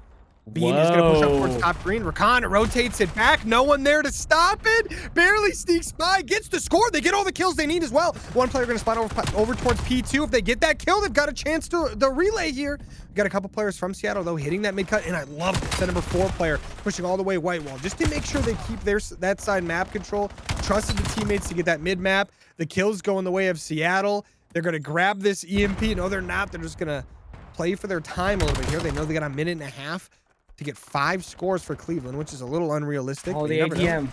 Speaker 1: Bean is going to push up towards top green. Rakan rotates it back. No one there to stop it. Barely sneaks by. Gets the score. They get all the kills they need as well. 1 player going to spot over towards P2. If they get that kill, they've got a chance to the relay here. We've got a couple players from Seattle, though, hitting that mid-cut. And I love this. The number 4 player pushing all the way White Wall just to make sure they keep that side map control. Trusted the teammates to get that mid-map. The kills go in the way of Seattle. They're going to grab this EMP. No, they're not. They're just going to play for their time a little bit here. They know they got a minute and a half to get 5 scores for Cleveland, which is a little unrealistic.
Speaker 3: Oh, the ATM.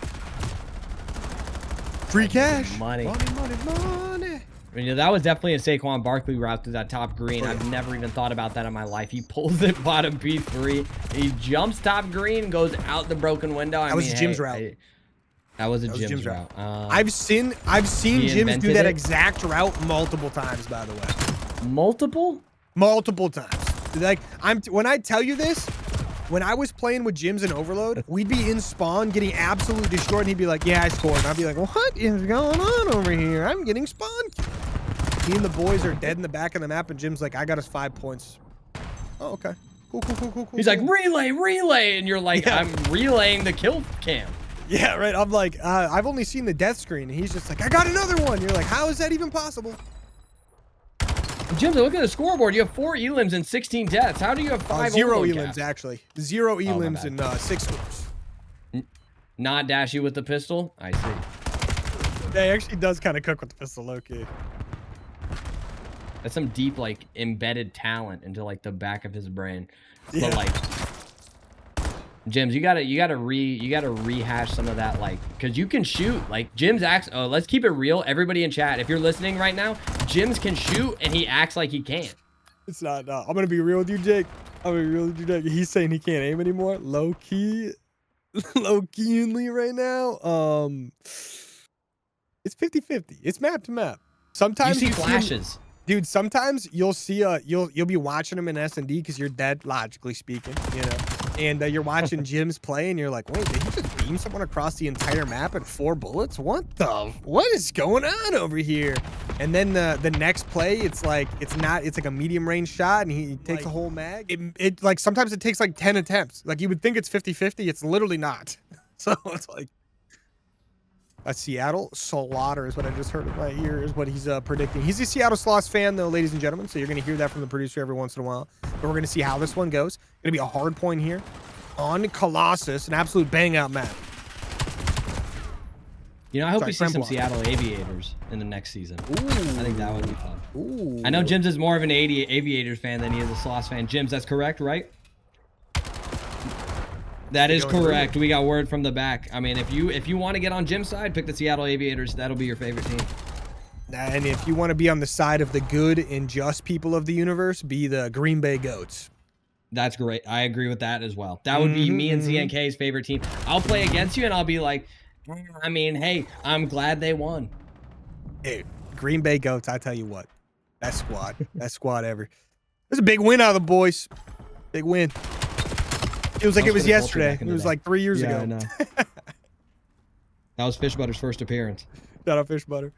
Speaker 1: Free cash.
Speaker 3: Money.
Speaker 1: Money.
Speaker 3: I mean, that was definitely a Saquon Barkley route through that top green. I've never even thought about that in my life. He pulls it bottom P3. He jumps top green, goes out the broken window.
Speaker 1: That was Jim's route.
Speaker 3: That was Jim's route.
Speaker 1: I've seen Jim's do that exact route multiple times, by the way.
Speaker 3: Multiple
Speaker 1: times. Like, when I tell you this, when I was playing with Jims and Overload, we'd be in spawn getting absolutely destroyed, and he'd be like, yeah, I scored. And I'd be like, what is going on over here? I'm getting spawned. Me and the boys are dead in the back of the map, and Jim's like, I got us 5 points. Oh, okay. Cool.
Speaker 3: He's like, relay, and you're like, yeah. I'm relaying the kill cam.
Speaker 1: Yeah, right. I'm like, I've only seen the death screen, and he's just like, I got another one. You're like, how is that even possible?
Speaker 3: Jim, look at the scoreboard. You have 4 elims and 16 deaths. How do you have 5
Speaker 1: 0 elims, actually. 0 elims and 6 scores.
Speaker 3: Not dashy with the pistol? I see.
Speaker 1: Yeah, he actually does kind of cook with the pistol, low-key.
Speaker 3: That's some deep, like, embedded talent into, like, the back of his brain. But, like, Jims, you gotta rehash some of that, like, because you can shoot. Like, Jims acts. Oh, let's keep it real. Everybody in chat, if you're listening right now, Jims can shoot and he acts like he can't.
Speaker 1: It's not. I'm gonna be real with you, Jake. He's saying he can't aim anymore. Low key right now. It's 50-50. It's map to map. Sometimes
Speaker 3: you see flashes.
Speaker 1: Dude, sometimes you'll see you'll be watching them in S&D because you're dead, logically speaking, you know, and you're watching Jim's play and you're like, wait, did he just beam someone across the entire map at 4 bullets? What is going on over here? And then the next play, it's like a medium range shot and he takes a whole mag. It like sometimes it takes like 10 attempts. Like you would think it's 50-50. It's literally not. So it's like. A Seattle Slaughter is what I just heard in my ear is what he's predicting. He's a Seattle Sloths fan, though, ladies and gentlemen, so you're going to hear that from the producer every once in a while. But we're going to see how this one goes. Going to be a hard point here on Colossus, an absolute bang-out map.
Speaker 3: You know, I hope we see some Seattle Aviators in the next season. Ooh. I think that would be fun. Ooh. I know Jims is more of an Aviators fan than he is a Sloths fan. Jims, that's correct, right? That is correct. We got word from the back. I mean, if you want to get on Jim's side, pick the Seattle Aviators. That'll be your favorite team.
Speaker 1: And if you want to be on the side of the good and just people of the universe, be the Green Bay Goats.
Speaker 3: That's great. I agree with that as well. That would be me and CNK's favorite team. I'll play against you and I'll be like, I mean, hey, I'm glad they won.
Speaker 1: Hey, Green Bay Goats, I tell you what. Best squad ever. It was a big win out of the boys. Big win. It was like it was yesterday. It was like 3 years ago.
Speaker 3: I know. That was Fish Butter's first appearance.
Speaker 1: Shout out Fish Butter.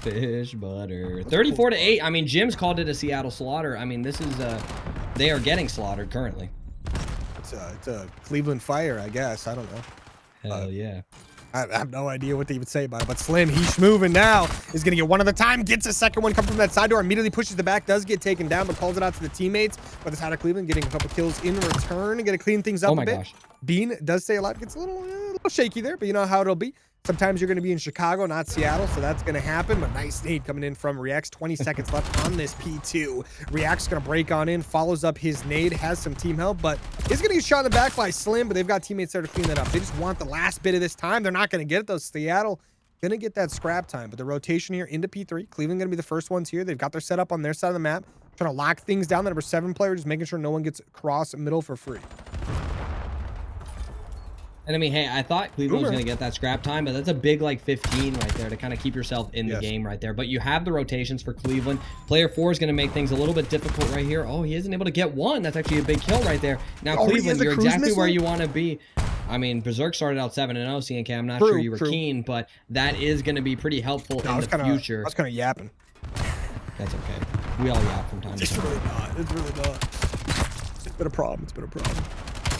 Speaker 3: Fish Butter. 34-8. I mean, Jim's called it a Seattle Slaughter. I mean, this is they are getting slaughtered currently.
Speaker 1: It's a Cleveland Fire, I guess. I don't know.
Speaker 3: Hell yeah.
Speaker 1: I have no idea what to even say about it, but Slim, he's moving now. Is going to get one at a time, gets a second one, coming from that side door, immediately pushes the back, does get taken down, but calls it out to the teammates. But the side of Cleveland getting a couple kills in return and going to clean things up a bit. Gosh. Bean does stay alive, gets a little shaky there, but you know how it'll be. Sometimes you're going to be in Chicago, not Seattle, so that's going to happen. But nice nade coming in from Reacts. 20 seconds left on this P2. React's going to break on in, follows up his nade, has some team help, but is going to get shot in the back by Slim, but they've got teammates there to clean that up. They just want the last bit of this time. They're not going to get it, though. Seattle going to get that scrap time, but the rotation here into P3. Cleveland going to be the first ones here. They've got their setup on their side of the map, trying to lock things down. The number 7 player, just making sure no one gets across middle for free.
Speaker 3: And I mean, hey, I thought Cleveland was going to get that scrap time, but that's a big, like, 15 right there to kind of keep yourself in the game right there. But you have the rotations for Cleveland. Player 4 is going to make things a little bit difficult right here. Oh, he isn't able to get one. That's actually a big kill right there. Now, Cleveland, you're exactly where you want to be. I mean, Berserk started out 7-0, CNK. I'm not sure you were keen, but that is going to to be pretty helpful in the future.
Speaker 1: I was kind of yapping.
Speaker 3: That's okay. We all yap from time to time.
Speaker 1: It's really not. It's really not. It's been a problem. It's been a problem.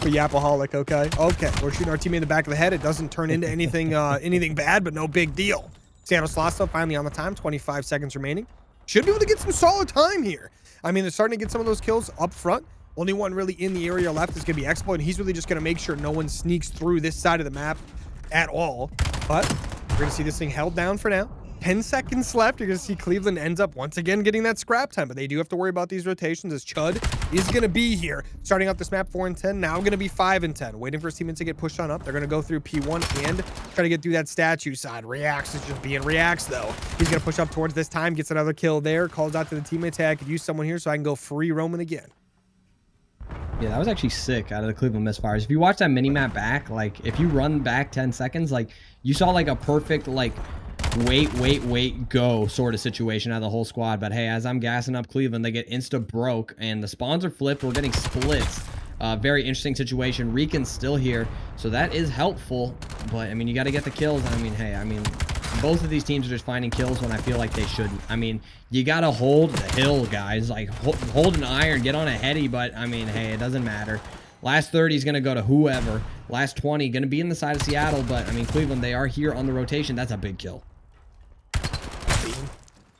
Speaker 1: A yapaholic, okay? Okay, we're shooting our teammate in the back of the head. It doesn't turn into anything anything bad, but no big deal. Seattle Sloths finally on the time, 25 seconds remaining. Should be able to get some solid time here. I mean, they're starting to get some of those kills up front. Only one really in the area left is going to be Exploit, and he's really just going to make sure no one sneaks through this side of the map at all. But we're going to see this thing held down for now. 10 seconds left. You're going to see Cleveland ends up once again getting that scrap time, but they do have to worry about these rotations as Chud is going to be here. Starting out this map 4-10, now going to be 5-10. Waiting for his teammates to get pushed on up. They're going to go through P1 and try to get through that statue side. Reacts is just being Reacts, though. He's going to push up towards this time, gets another kill there, calls out to the teammates, hey, I could use someone here so I can go free roaming again.
Speaker 3: Yeah, that was actually sick out of the Cleveland Misfires. If you watch that mini-map back, like, if you run back 10 seconds, like, you saw, like, a perfect, like, wait, go sort of situation out of the whole squad. But hey, as I'm gassing up Cleveland, they get insta-broke, and the spawns are flipped. We're getting splits. Very interesting situation. Reekin's still here, so that is helpful. But, I mean, you got to get the kills. I mean, hey, I mean, both of these teams are just finding kills when I feel like they shouldn't. I mean, you got to hold the hill, guys. Like, hold an iron, get on a heady, but, I mean, hey, it doesn't matter. Last 30 is going to go to whoever. Last 20 going to be in the side of Seattle, but, I mean, Cleveland, they are here on the rotation. That's a big kill.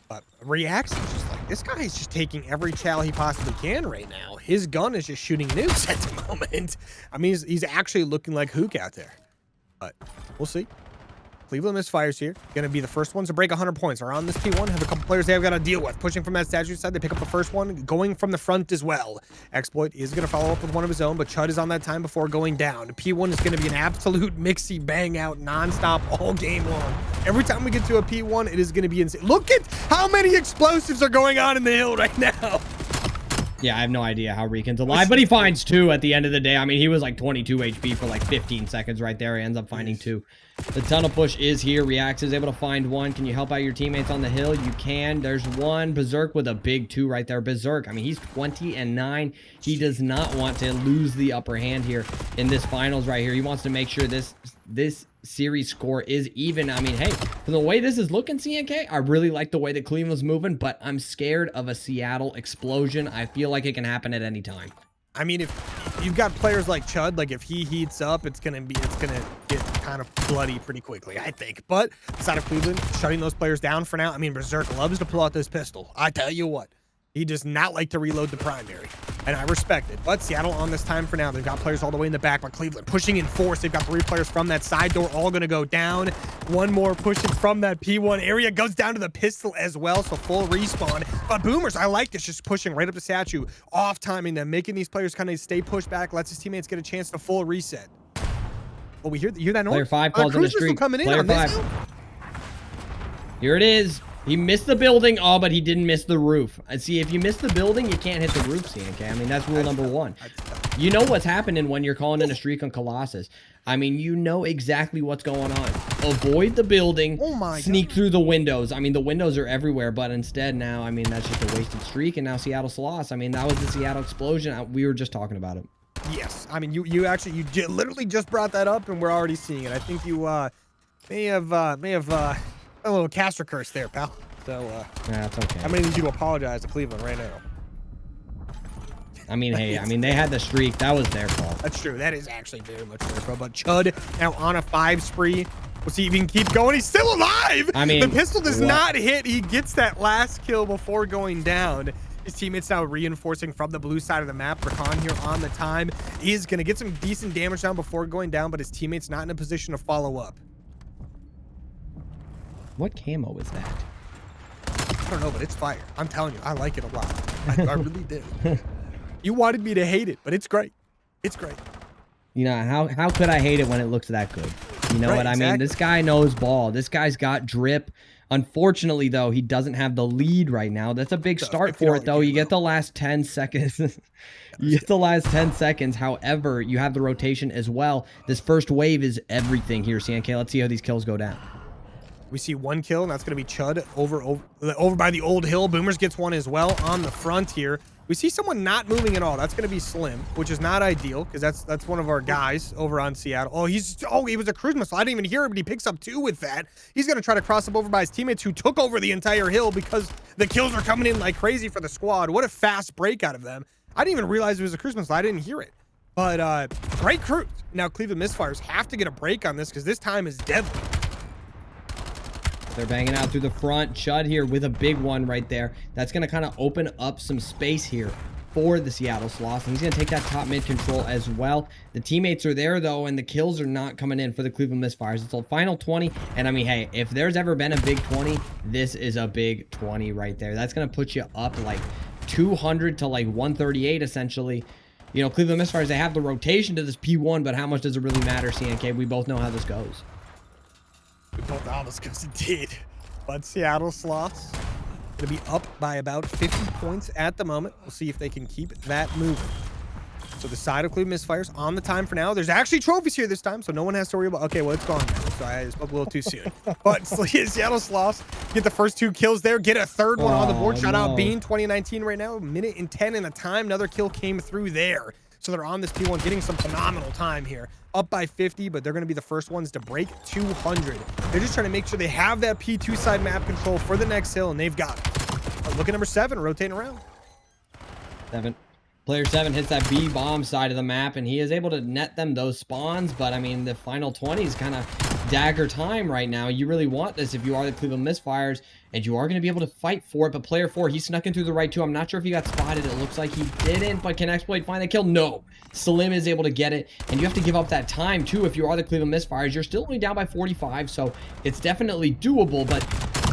Speaker 1: But Reacts is just like, this guy is just taking every chow he possibly can right now. His gun is just shooting nukes at the moment. I mean, he's actually looking like Hook out there. But we'll see. Cleveland Misfires here. Going to be the first ones to break 100 points. Are on this P1. Have a couple players they have got to deal with. Pushing from that statue side. They pick up the first one. Going from the front as well. Exploit is going to follow up with one of his own, but Chud is on that time before going down. P1 is going to be an absolute mixy bang out nonstop all game long. Every time we get to a P1, it is going to be insane. Look at how many explosives are going on in the hill right now.
Speaker 3: Yeah, I have no idea how Reekin's alive, but he finds 2 at the end of the day. I mean, he was like 22 HP for like 15 seconds right there. He ends up finding 2. The tunnel push is here. Reacts is able to find 1. Can you help out your teammates on the hill? You can. There's 1. Berserk with a big 2 right there. Berserk, I mean, he's 20-9. He does not want to lose the upper hand here in this finals right here. He wants to make sure this series score is even. I mean, hey, for the way this is looking, CNK, I really like the way that Cleveland's moving, but I'm scared of a Seattle explosion. I feel like it can happen at any time.
Speaker 1: I mean, if you've got players like Chud, like if he heats up, it's gonna get kind of bloody pretty quickly, I think. But side of Cleveland, shutting those players down for now. I mean, Berserk loves to pull out this pistol. I tell you what, he does not like to reload the primary, and I respect it. But Seattle on this time for now. They've got players all the way in the back, but Cleveland pushing in force. They've got 3 players from that side door, all gonna go down. 1 more pushing from that P1 area, goes down to the pistol as well, so full respawn. But Boomers, I like this, just pushing right up to Statue, off timing them, making these players kind of stay pushed back, lets his teammates get a chance to full reset. Oh, we hear that noise?
Speaker 3: Player 5 calls in the street.
Speaker 1: Coming in
Speaker 3: Player
Speaker 1: on
Speaker 3: 5.
Speaker 1: this
Speaker 3: Here it is. He missed the building. Oh, but he didn't miss the roof. And see, if you miss the building, you can't hit the roof, CNK. I mean, that's rule number 1. You know what's happening when you're calling in a streak on Colossus. I mean, you know exactly what's going on. Avoid the building.
Speaker 1: Oh my
Speaker 3: sneak
Speaker 1: God.
Speaker 3: through the windows. I mean, the windows are everywhere, but instead now, I mean, that's just a wasted streak. And now Seattle Sloths. I mean, that was the Seattle explosion. We were just talking about it.
Speaker 1: Yes, I mean, you literally just brought that up, and we're already seeing it. I think you may have a little caster curse there, pal. So
Speaker 3: Yeah, that's okay.
Speaker 1: I'm gonna need you to apologize to Cleveland right now.
Speaker 3: I mean, hey, I mean, they had the streak. That was their fault.
Speaker 1: That's true. That is actually very much their fault. But Chud now on a 5 spree. We'll see if he can keep going. He's still alive.
Speaker 3: I mean,
Speaker 1: the pistol does not hit. He gets that last kill before going down. His teammates now reinforcing from the blue side of the map. Rakan here on the time. He's going to get some decent damage down before going down, but his teammate's not in a position to follow up.
Speaker 3: What camo is that?
Speaker 1: I don't know, but it's fire. I'm telling you, I like it a lot. I really do. You wanted me to hate it, but it's great. It's great.
Speaker 3: You know, how could I hate it when it looks that good? You know what I mean? This guy knows ball. This guy's got drip. Unfortunately, though, he doesn't have the lead right now. That's a big start for it, though. You get the last 10 seconds. You get the last 10 seconds. However, you have the rotation as well. This first wave is everything here, CNK. Let's see how these kills go down.
Speaker 1: We see 1 kill, and that's going to be Chud over by the old hill. Boomers gets 1 as well on the front here. We see someone not moving at all. That's going to be Slim, which is not ideal because that's one of our guys over on Seattle. Oh, he was a cruise missile. I didn't even hear it, but he picks up 2 with that. He's going to try to cross up over by his teammates who took over the entire hill because the kills are coming in like crazy for the squad. What a fast break out of them. I didn't even realize it was a cruise missile. I didn't hear it. But great cruise. Now Cleveland Misfires have to get a break on this because this time is deadly.
Speaker 3: They're banging out through the front. Chud here with a big one right there. That's going to kind of open up some space here for the Seattle Sloths. And he's going to take that top mid control as well. The teammates are there, though, and the kills are not coming in for the Cleveland Misfires. It's a final 20. And, I mean, hey, if there's ever been a big 20, this is a big 20 right there. That's going to put you up like 200 to like 138, essentially. You know, Cleveland Misfires, they have the rotation to this P1, but how much does it really matter, CNK? We both know how this goes.
Speaker 1: We both know how this goes indeed. But Seattle Sloths going to be up by about 50 points at the moment. We'll see if they can keep that moving. So the side of Cleveland Misfires on the time for now. There's actually trophies here this time, so no one has to worry about... Okay, well, it's gone now, so I spoke a little too soon. But Seattle Sloths get the first 2 kills there, get a third one on the board. Shout out Bean, 2019 right now, 1:10 in the time. Another kill came through there. So they're on this P1, getting some phenomenal time here. Up by 50, but they're going to be the first ones to break 200. They're just trying to make sure they have that P2 side map control for the next hill, and they've got it. Look at number 7, rotating around.
Speaker 3: 7. Player 7 hits that B bomb side of the map, and he is able to net them those spawns. But, I mean, the final 20 is kind of dagger time right now. You really want this if you are the Cleveland Misfires, and you are going to be able to fight for it. But player 4, he snuck in through the right too. I'm not sure if he got spotted. It looks like he didn't, but can Exploit find the kill? No. Slim is able to get it, and you have to give up that time too if you are the Cleveland Misfires. You're still only down by 45, so it's definitely doable, but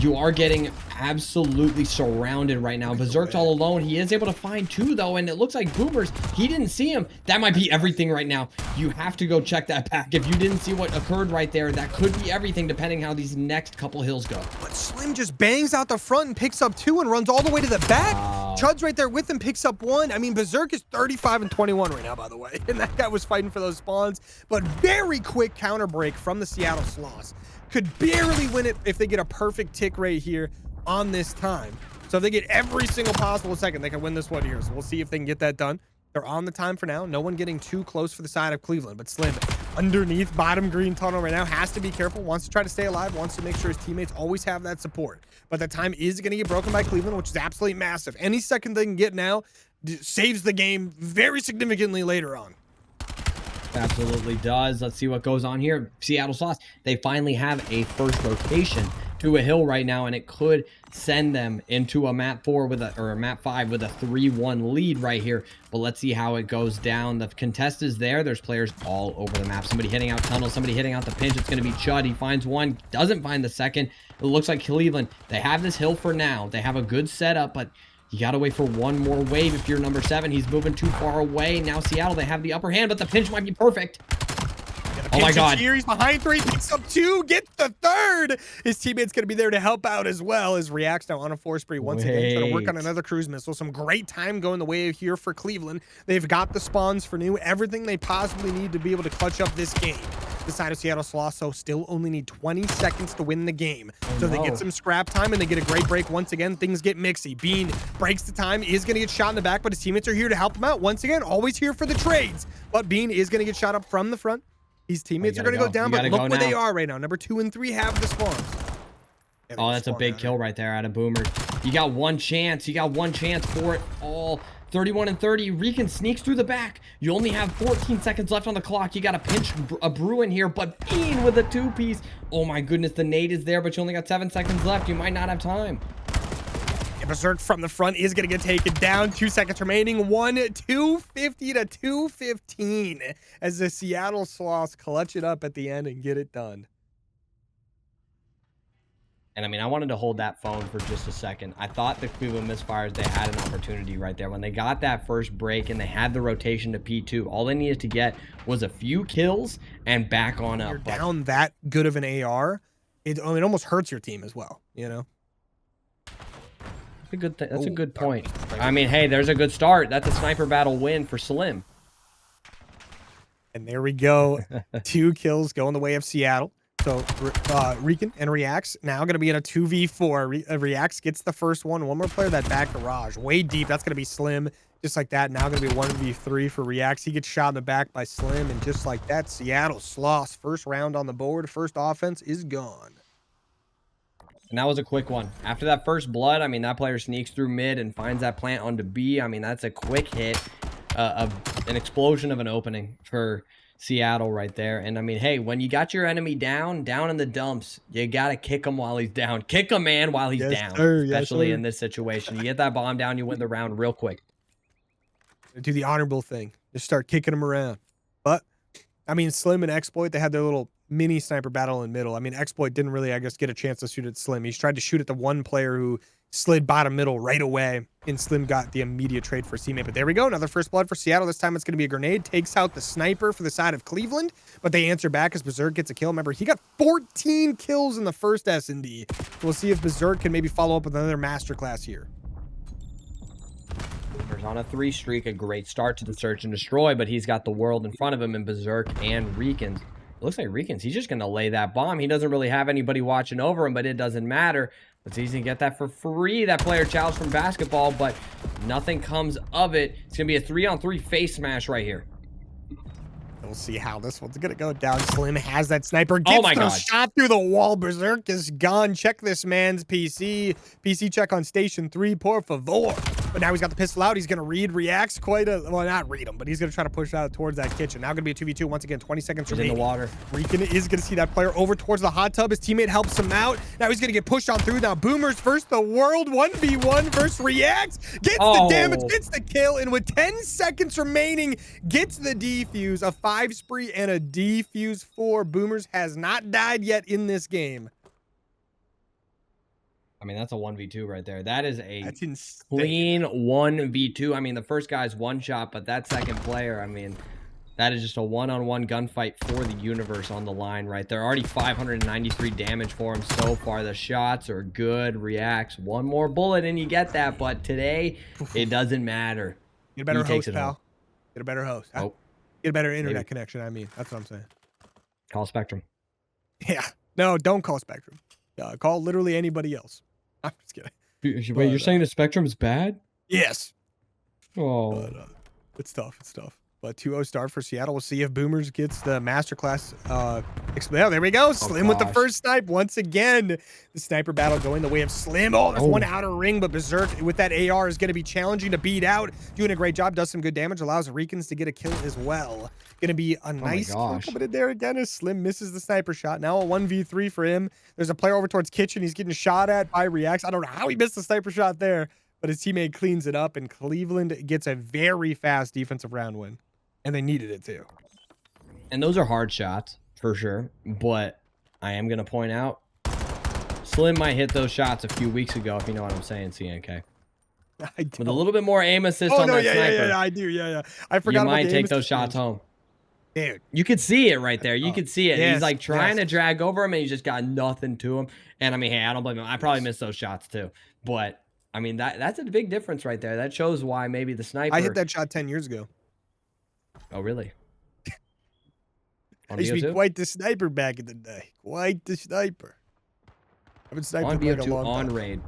Speaker 3: you are getting absolutely surrounded right now. Berserk's all alone. He is able to find 2, though, and it looks like Boomers, he didn't see him. That might be everything right now. You have to go check that back. If you didn't see what occurred right there, that could be everything depending how these next couple hills go.
Speaker 1: But Slim just bangs out the front and picks up 2 and runs all the way to the back. Chud's right there with him, picks up one. I mean, Berserk is 35 and 21 right now, by the way. And that guy was fighting for those spawns. But very quick counter break from the Seattle Sloths. Could barely win it if they get a perfect tick rate here on this time. So if they get every single possible second, they can win this one here. So we'll see if they can get that done. They're on the time for now. No one getting too close for the side of Cleveland, but Slim underneath bottom green tunnel right now has to be careful, wants to try to stay alive, wants to make sure his teammates always have that support. But the time is going to get broken by Cleveland, which is absolutely massive. Any second they can get now saves the game very significantly later on.
Speaker 3: Absolutely does. Let's see what goes on here. Seattle Sloths, they finally have a first rotation to a hill right now, and it could send them into a map 4 with a, or a map 5 with a 3-1 lead right here. But let's see how it goes down. The contest is there. There's players all over the map. Somebody hitting out tunnel, somebody hitting out the pinch. It's going to be Chud. He finds one, doesn't find the second. It looks like Cleveland, they have this hill for now. They have a good setup, but you got to wait for one more wave. If you're number 7, he's moving too far away. Now Seattle, they have the upper hand, but the pinch might be perfect. Oh my God.
Speaker 1: Here, he's behind 3, picks up 2, gets the 3rd. His teammate's going to be there to help out as well as Reacts now on a 4 spree once again, trying to work on another cruise missile. Some great time going the way here for Cleveland. They've got the spawns for new, everything they possibly need to be able to clutch up this game. The side of Seattle Sloths, so still only need 20 seconds to win the game. So they get some scrap time and they get a great break once again. Things get mixy. Bean breaks the time, is going to get shot in the back, but his teammates are here to help him out. Once again, always here for the trades. But Bean is going to get shot up from the front. His teammates are going to go down, but look where they are right now. Number 2 and 3 have the spawns. Yeah,
Speaker 3: oh, that's a big kill right there out of Boomer. You got one chance. You got one chance for it all. 31 and 30. Rican sneaks through the back. You only have 14 seconds left on the clock. You got to pinch a brew in here, but Bean with a 2-piece. Oh my goodness, the nade is there, but you only got 7 seconds left. You might not have time.
Speaker 1: Berserk from the front is going to get taken down. 2 seconds remaining. 250 to 215 as the Seattle Sloths clutch it up at the end and get it done.
Speaker 3: And I mean, I wanted to hold that phone for just a second. I thought the Cleveland Misfires, they had an opportunity right there. When they got that first break and they had the rotation to P2, all they needed to get was a few kills and back on up.
Speaker 1: You're down that good of an AR, it almost hurts your team as well, you know?
Speaker 3: A good that's a good point. I mean, hey, there's a good start. That's a sniper battle win for Slim.
Speaker 1: And there we go. 2 kills going the way of Seattle. So Rican and Reacts now going to be in a 2v4. Reacts gets the first one. One more player, that back garage. Way deep. That's going to be Slim. Just like that. Now going to be 1v3 for Reacts. He gets shot in the back by Slim. And just like that, Seattle Sloths first round on the board. First offense is gone.
Speaker 3: And that was a quick one. After that first blood, I mean, that player sneaks through mid and finds that plant onto B. I mean, that's a quick hit of an explosion of an opening for Seattle right there. And I mean, hey, when you got your enemy down in the dumps, you got to kick him while he's down. Kick him, man, while he's down, especially in this situation. You get that bomb down, you win the round real quick.
Speaker 1: Do the honorable thing. Just start kicking him around. But, I mean, Slim and Exploit, they had their little mini sniper battle in middle. I mean, Exploit didn't really, I guess, get a chance to shoot at Slim. He's tried to shoot at the one player who slid bottom middle right away, and Slim got the immediate trade for his teammate. But there we go. Another first blood for Seattle. This time it's going to be a grenade. Takes out the sniper for the side of Cleveland, but they answer back as Berserk gets a kill. Remember, he got 14 kills in the first S&D. We'll see if Berserk can maybe follow up with another masterclass here.
Speaker 3: Boomer's on a 3 streak, a great start to the search and destroy, but he's got the world in front of him in Berserk and Ricans. It looks like Ricans, he's just going to lay that bomb. He doesn't really have anybody watching over him, but it doesn't matter. It's easy to get that for free, that player challenge from basketball, but nothing comes of it. It's going to be a 3-on-3 face smash right here.
Speaker 1: We'll see how this one's going to go down. Slim has that sniper. Gets the shot through the wall. Berserk is gone. Check this man's PC. PC check on station 3, por favor. But now he's got the pistol out. He's going to read Reacts quite a... Well, not read him, but he's going to try to push out towards that kitchen. Now going to be a 2v2. Once again, 20 seconds remaining.
Speaker 3: In the water.
Speaker 1: Rican is going to see that player over towards the hot tub. His teammate helps him out. Now he's going to get pushed on through. Now Boomers versus the world. 1v1 versus Reacts. Gets the damage, gets the kill, and with 10 seconds remaining, gets the defuse. A 5 spree and a defuse for Boomers. Has not died yet in this game.
Speaker 3: I mean, that's a 1v2 right there. That is a clean 1v2. I mean, the first guy's one shot, but that second player, I mean, That is just a one-on-one gunfight for the universe on the line right there. Already 593 damage for him so far. The shots are good. Reacts. One more bullet and you get that. But today, it doesn't matter.
Speaker 1: Get a better host, pal. Get a better host.
Speaker 3: Oh.
Speaker 1: Get a better internet connection, I mean. That's what I'm saying.
Speaker 3: Call Spectrum.
Speaker 1: Yeah. No, don't call Spectrum. Call literally anybody else. I'm just kidding.
Speaker 3: Wait, you're saying the Spectrum is bad?
Speaker 1: Yes.
Speaker 3: Oh.
Speaker 1: But, it's tough. It's tough. But 2-0 start for Seattle. We'll see if Boomers gets the masterclass. Oh, there we go. Slim with the first snipe once again. The sniper battle going the way of Slim. Oh, there's one outer ring, but Berserk with that AR is going to be challenging to beat out. Doing a great job. Does some good damage. Allows Ricans to get a kill as well. Going to be a nice kill coming in there again as Slim misses the sniper shot. Now a 1v3 for him. There's a player over towards Kitchen. He's getting shot at by Reacts. I don't know how he missed the sniper shot there, but his teammate cleans it up, and Cleveland gets a very fast defensive round win. And they needed it too.
Speaker 3: And those are hard shots for sure. But I am going to point out, Slim might hit those shots a few weeks ago, if you know what I'm saying, CNK. With a little bit more aim assist on that sniper.
Speaker 1: Yeah, I do. Yeah. I forgot
Speaker 3: you might take those shots home.
Speaker 1: Dude.
Speaker 3: You could see it right there. You could see it. He's like trying to drag over him, and he's just got nothing to him. And I mean, hey, I don't blame him. I probably missed those shots too. But I mean, that's a big difference right there. That shows why maybe the sniper.
Speaker 1: I hit that shot 10 years ago.
Speaker 3: Oh, really?
Speaker 1: I used to be quite the sniper back in the day. Quite the sniper. I've been sniping
Speaker 3: on
Speaker 1: for like a
Speaker 3: BO2
Speaker 1: long
Speaker 3: on
Speaker 1: time.
Speaker 3: raid.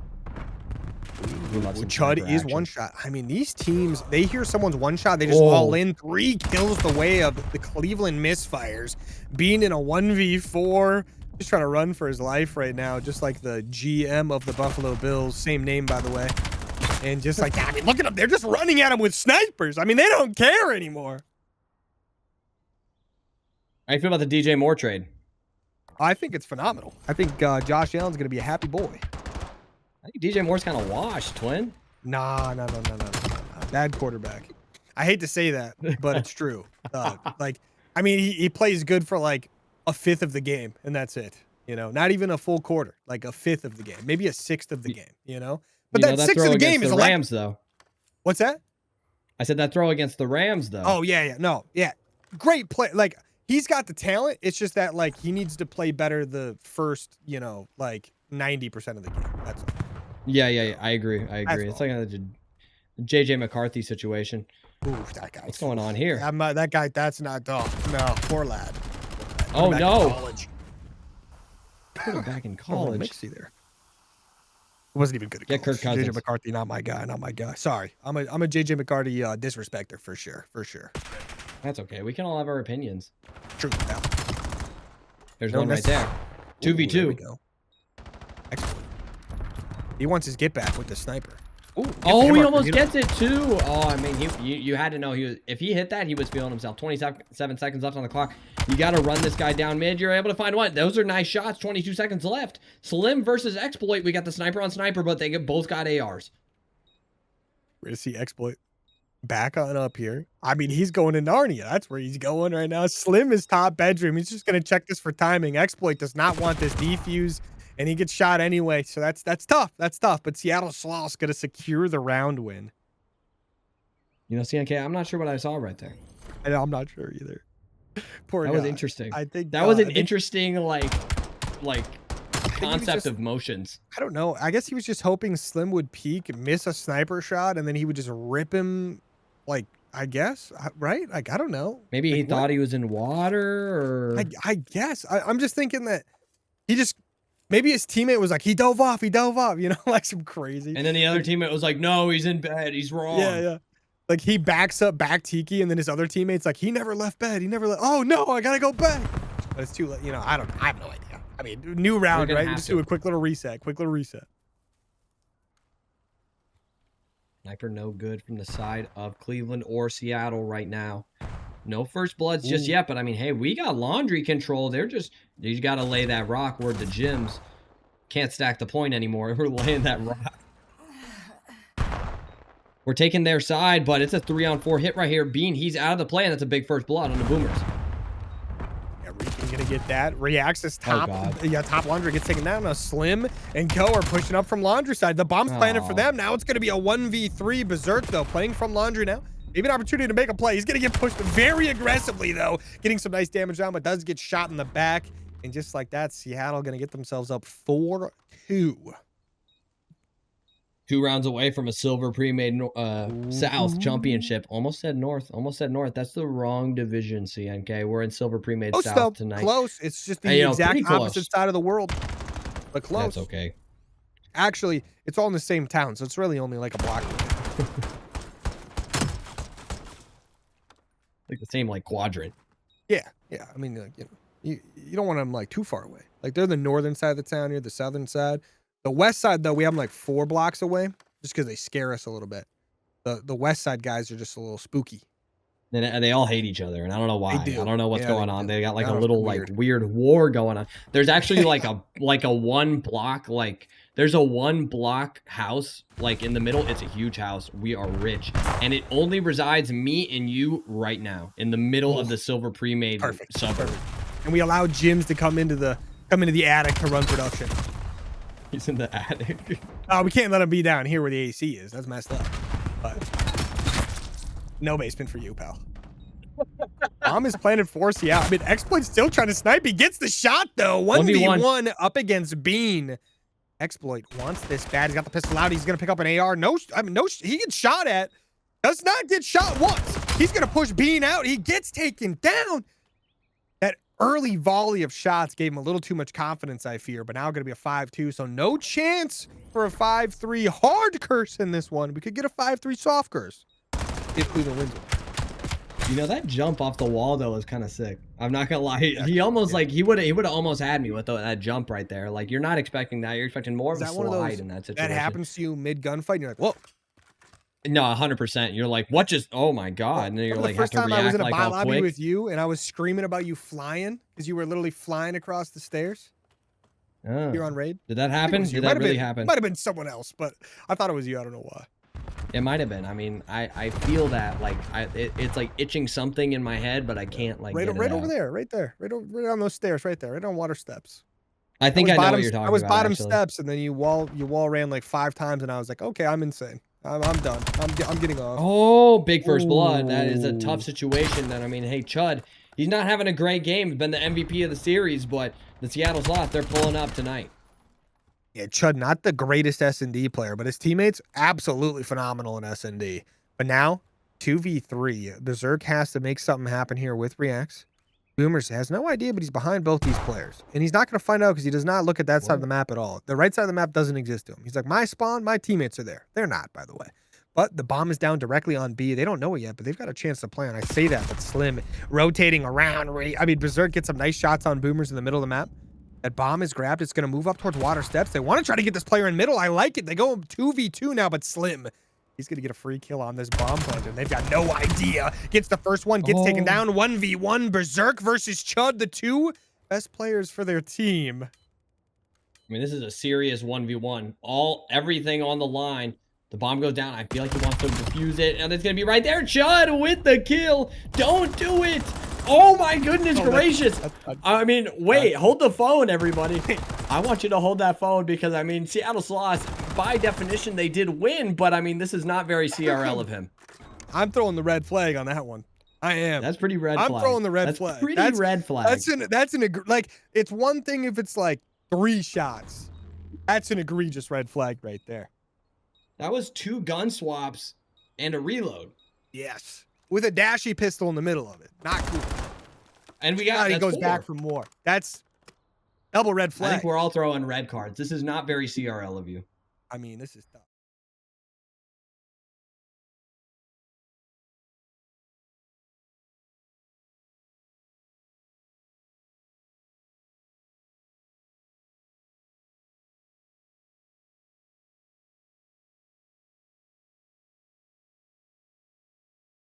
Speaker 1: Chud is one shot. I mean, these teams, they hear someone's one shot, they just all in. 3 kills the way of the Cleveland Misfires. Being in a 1v4, just trying to run for his life right now, just like the GM of the Buffalo Bills. Same name, by the way. And just like that, I mean, look at them. They're just running at him with snipers. I mean, they don't care anymore.
Speaker 3: How do you feel about the DJ Moore trade?
Speaker 1: I think it's phenomenal. I think Josh Allen's going to be a happy boy.
Speaker 3: I think DJ Moore's kind of washed, twin.
Speaker 1: Nah. Bad quarterback. I hate to say that, but it's true. Like, I mean, he plays good for like a fifth of the game, and that's it. You know, not even a full quarter, like a fifth of the game, maybe a sixth of the game, you know? But that sixth of the game is
Speaker 3: the Rams, though.
Speaker 1: What's that?
Speaker 3: I said that throw against the Rams, though.
Speaker 1: Oh, yeah. No, yeah. Great play. Like, he's got the talent. It's just that, like, he needs to play better the first, you know, like 90% of the game. That's all.
Speaker 3: Yeah. I agree. It's like a JJ McCarthy situation.
Speaker 1: Oof, that guy.
Speaker 3: What's going on here?
Speaker 1: That guy, that's not dog. No, poor lad.
Speaker 3: Oh, no. Put him back in college.
Speaker 1: Mixie there. It wasn't even good at
Speaker 3: Get Kirk Cousins.
Speaker 1: JJ McCarthy, not my guy. Sorry. I'm a JJ McCarthy disrespecter for sure.
Speaker 3: That's okay. We can all have our opinions.
Speaker 1: True. Yeah.
Speaker 3: There's one right there. 2v2.
Speaker 1: There we go. Excellent. He wants his get back with the sniper.
Speaker 3: Ooh, he almost gets it too. Oh, I mean, you had to know if he hit that, he was feeling himself. 27 seconds left on the clock. You got to run this guy down mid. You're able to find one. Those are nice shots. 22 seconds left. Slim versus Exploit. We got the sniper on sniper, but they both got ARs.
Speaker 1: We're gonna see Exploit back on up here. I mean, he's going to Narnia. That's where he's going right now. Slim is top bedroom. He's just gonna check this for timing. Exploit does not want this defuse. And he gets shot anyway, so that's tough. That's tough. But Seattle Sloths going to secure the round win.
Speaker 3: You know, CNK, I'm not sure what I saw right there.
Speaker 1: I'm not sure either. Poor guy.
Speaker 3: That was interesting.
Speaker 1: I think
Speaker 3: that was an interesting like concept of motions.
Speaker 1: I don't know. I guess he was just hoping Slim would peek, miss a sniper shot, and then he would just rip him. Like, I guess, right? Like, I don't know.
Speaker 3: Maybe he thought he was in water, or
Speaker 1: I guess. I'm just thinking that he just. Maybe his teammate was like, he dove off, you know, like some crazy.
Speaker 3: And then the other teammate was like, no, he's in bed, he's wrong.
Speaker 1: Yeah. Like he backs up back Tiki, and then his other teammate's like, he never left bed, oh no, I gotta go back. But it's too late, you know, I have no idea. I mean, new round, right? You just do a quick little reset.
Speaker 3: Sniper no good from the side of Cleveland or Seattle right now. No first bloods just yet, but I mean, hey, we got laundry control. You got to lay that rock where the gyms can't stack the point anymore. We're laying that rock. We're taking their side, but it's a 3-on-4 hit right here. Bean, he's out of the play, and that's a big first blood on the Boomers.
Speaker 1: Yeah, Reeking gonna get that. Reacts as top. Top laundry gets taken down. Now Slim and Go are pushing up from laundry side. The bomb's planted for them. Now it's gonna be a 1v3. Berserk though, playing from laundry now. Maybe an opportunity to make a play. He's going to get pushed very aggressively, though. Getting some nice damage down, but does get shot in the back. And just like that, Seattle going to get themselves up 4-2.
Speaker 3: 2 rounds away from a silver pre-made South championship. Almost said North. Almost said North. That's the wrong division, CNK. We're in silver pre-made
Speaker 1: Close,
Speaker 3: South
Speaker 1: though.
Speaker 3: tonight.
Speaker 1: Close. It's just the exact opposite side of the world. But close.
Speaker 3: That's okay.
Speaker 1: Actually, it's all in the same town, so it's really only like a block away.
Speaker 3: Like the same like quadrant.
Speaker 1: Yeah. I mean, like, you don't want them like too far away. Like they're the northern side of the town, you're the southern side. The west side, though, we have them like 4 blocks away just because they scare us a little bit. The west side guys are just a little spooky.
Speaker 3: And they all hate each other, and I don't know why. I don't know what's going on. They got like a little like weird war going on. There's actually like a 1 block, like there's a 1 block house like in the middle. It's a huge house. We are rich, and it only resides me and you right now in the middle of the silver pre-made suburb.
Speaker 1: And we allow gyms to come into the attic to run production.
Speaker 3: He's in the attic.
Speaker 1: Oh, we can't let him be down here where the AC is. That's messed up. But no basement for you, pal. Bomb is planted for Seattle. I mean, Exploit's still trying to snipe. He gets the shot, though. 1v1 up against Bean. Exploit wants this bad. He's got the pistol out. He's going to pick up an AR. He gets shot at. Does not get shot once. He's going to push Bean out. He gets taken down. That early volley of shots gave him a little too much confidence, I fear. But now going to be a 5-2. So no chance for a 5-3 hard curse in this one. We could get a 5-3 soft curse if Cleveland wins it.
Speaker 3: You know, that jump off the wall, though, is kind of sick. I'm not going to lie. He almost, like, he would have almost had me with that jump right there. Like, you're not expecting that. You're expecting more of a slide in that situation.
Speaker 1: That happens to you mid-gunfight, and you're like, whoa.
Speaker 3: No, 100%. You're like, what just, oh, my God. And then you're like, have to react like all quick. The first time I was in a bot lobby with you, and I was screaming about you flying, because you were literally flying across the stairs. Oh.
Speaker 1: You're on raid.
Speaker 3: Did that happen? Did that really happen?
Speaker 1: Might have been someone else, but I thought it was you. I don't know why.
Speaker 3: It might have been. I mean, I feel that like it's like itching something in my head, but I can't like
Speaker 1: right
Speaker 3: get it
Speaker 1: over
Speaker 3: out.
Speaker 1: there, right on those stairs, right there, right on water steps.
Speaker 3: I think I know what you're talking about.
Speaker 1: I was bottom
Speaker 3: actually.
Speaker 1: steps, and then you wall ran like 5 times, and I was like, okay, I'm insane. I'm done. I'm getting off.
Speaker 3: Oh, big first blood. That is a tough situation. Then I mean, hey, Chud, he's not having a great game. He's been the MVP of the series, but the Seattle Sloths, they're pulling up tonight.
Speaker 1: Yeah, Chud, not the greatest S&D player, but his teammates, absolutely phenomenal in S&D. But now, 2v3. Berserk has to make something happen here with Reacts. Boomers has no idea, but he's behind both these players. And he's not going to find out because he does not look at that side of the map at all. The right side of the map doesn't exist to him. He's like, my spawn, my teammates are there. They're not, by the way. But the bomb is down directly on B. They don't know it yet, but they've got a chance to plan. I say that, but Slim rotating around. I mean, Berserk gets some nice shots on Boomers in the middle of the map. That bomb is grabbed. It's going to move up towards water steps. They want to try to get this player in middle. I like it. They go 2v2 now, but Slim, he's going to get a free kill on this bomb plant, and they've got no idea. Gets the first one, gets taken down. 1v1, Berserk versus Chud, the 2 best players for their team.
Speaker 3: I mean, this is a serious 1v1. Everything on the line. The bomb goes down. I feel like he wants to defuse it, and it's going to be right there. Chud with the kill. Don't do it. Oh my goodness gracious. I mean, wait, hold the phone, everybody. I want you to hold that phone because, I mean, Seattle Sloths, by definition, they did win, but, I mean, this is not very CRL of him.
Speaker 1: I'm throwing the red flag on that one. I am.
Speaker 3: That's pretty red flag.
Speaker 1: I'm throwing the red flag.
Speaker 3: Pretty red flag.
Speaker 1: Like, it's one thing if it's like 3 shots. That's an egregious red flag right there.
Speaker 3: That was 2 gun swaps and a reload.
Speaker 1: Yes. With a dashy pistol in the middle of it. Not cool.
Speaker 3: And we got
Speaker 1: he goes
Speaker 3: 4.
Speaker 1: back for more. That's double red flag.
Speaker 3: I think we're all throwing red cards. This is not very CRL of you.
Speaker 1: I mean, this is tough.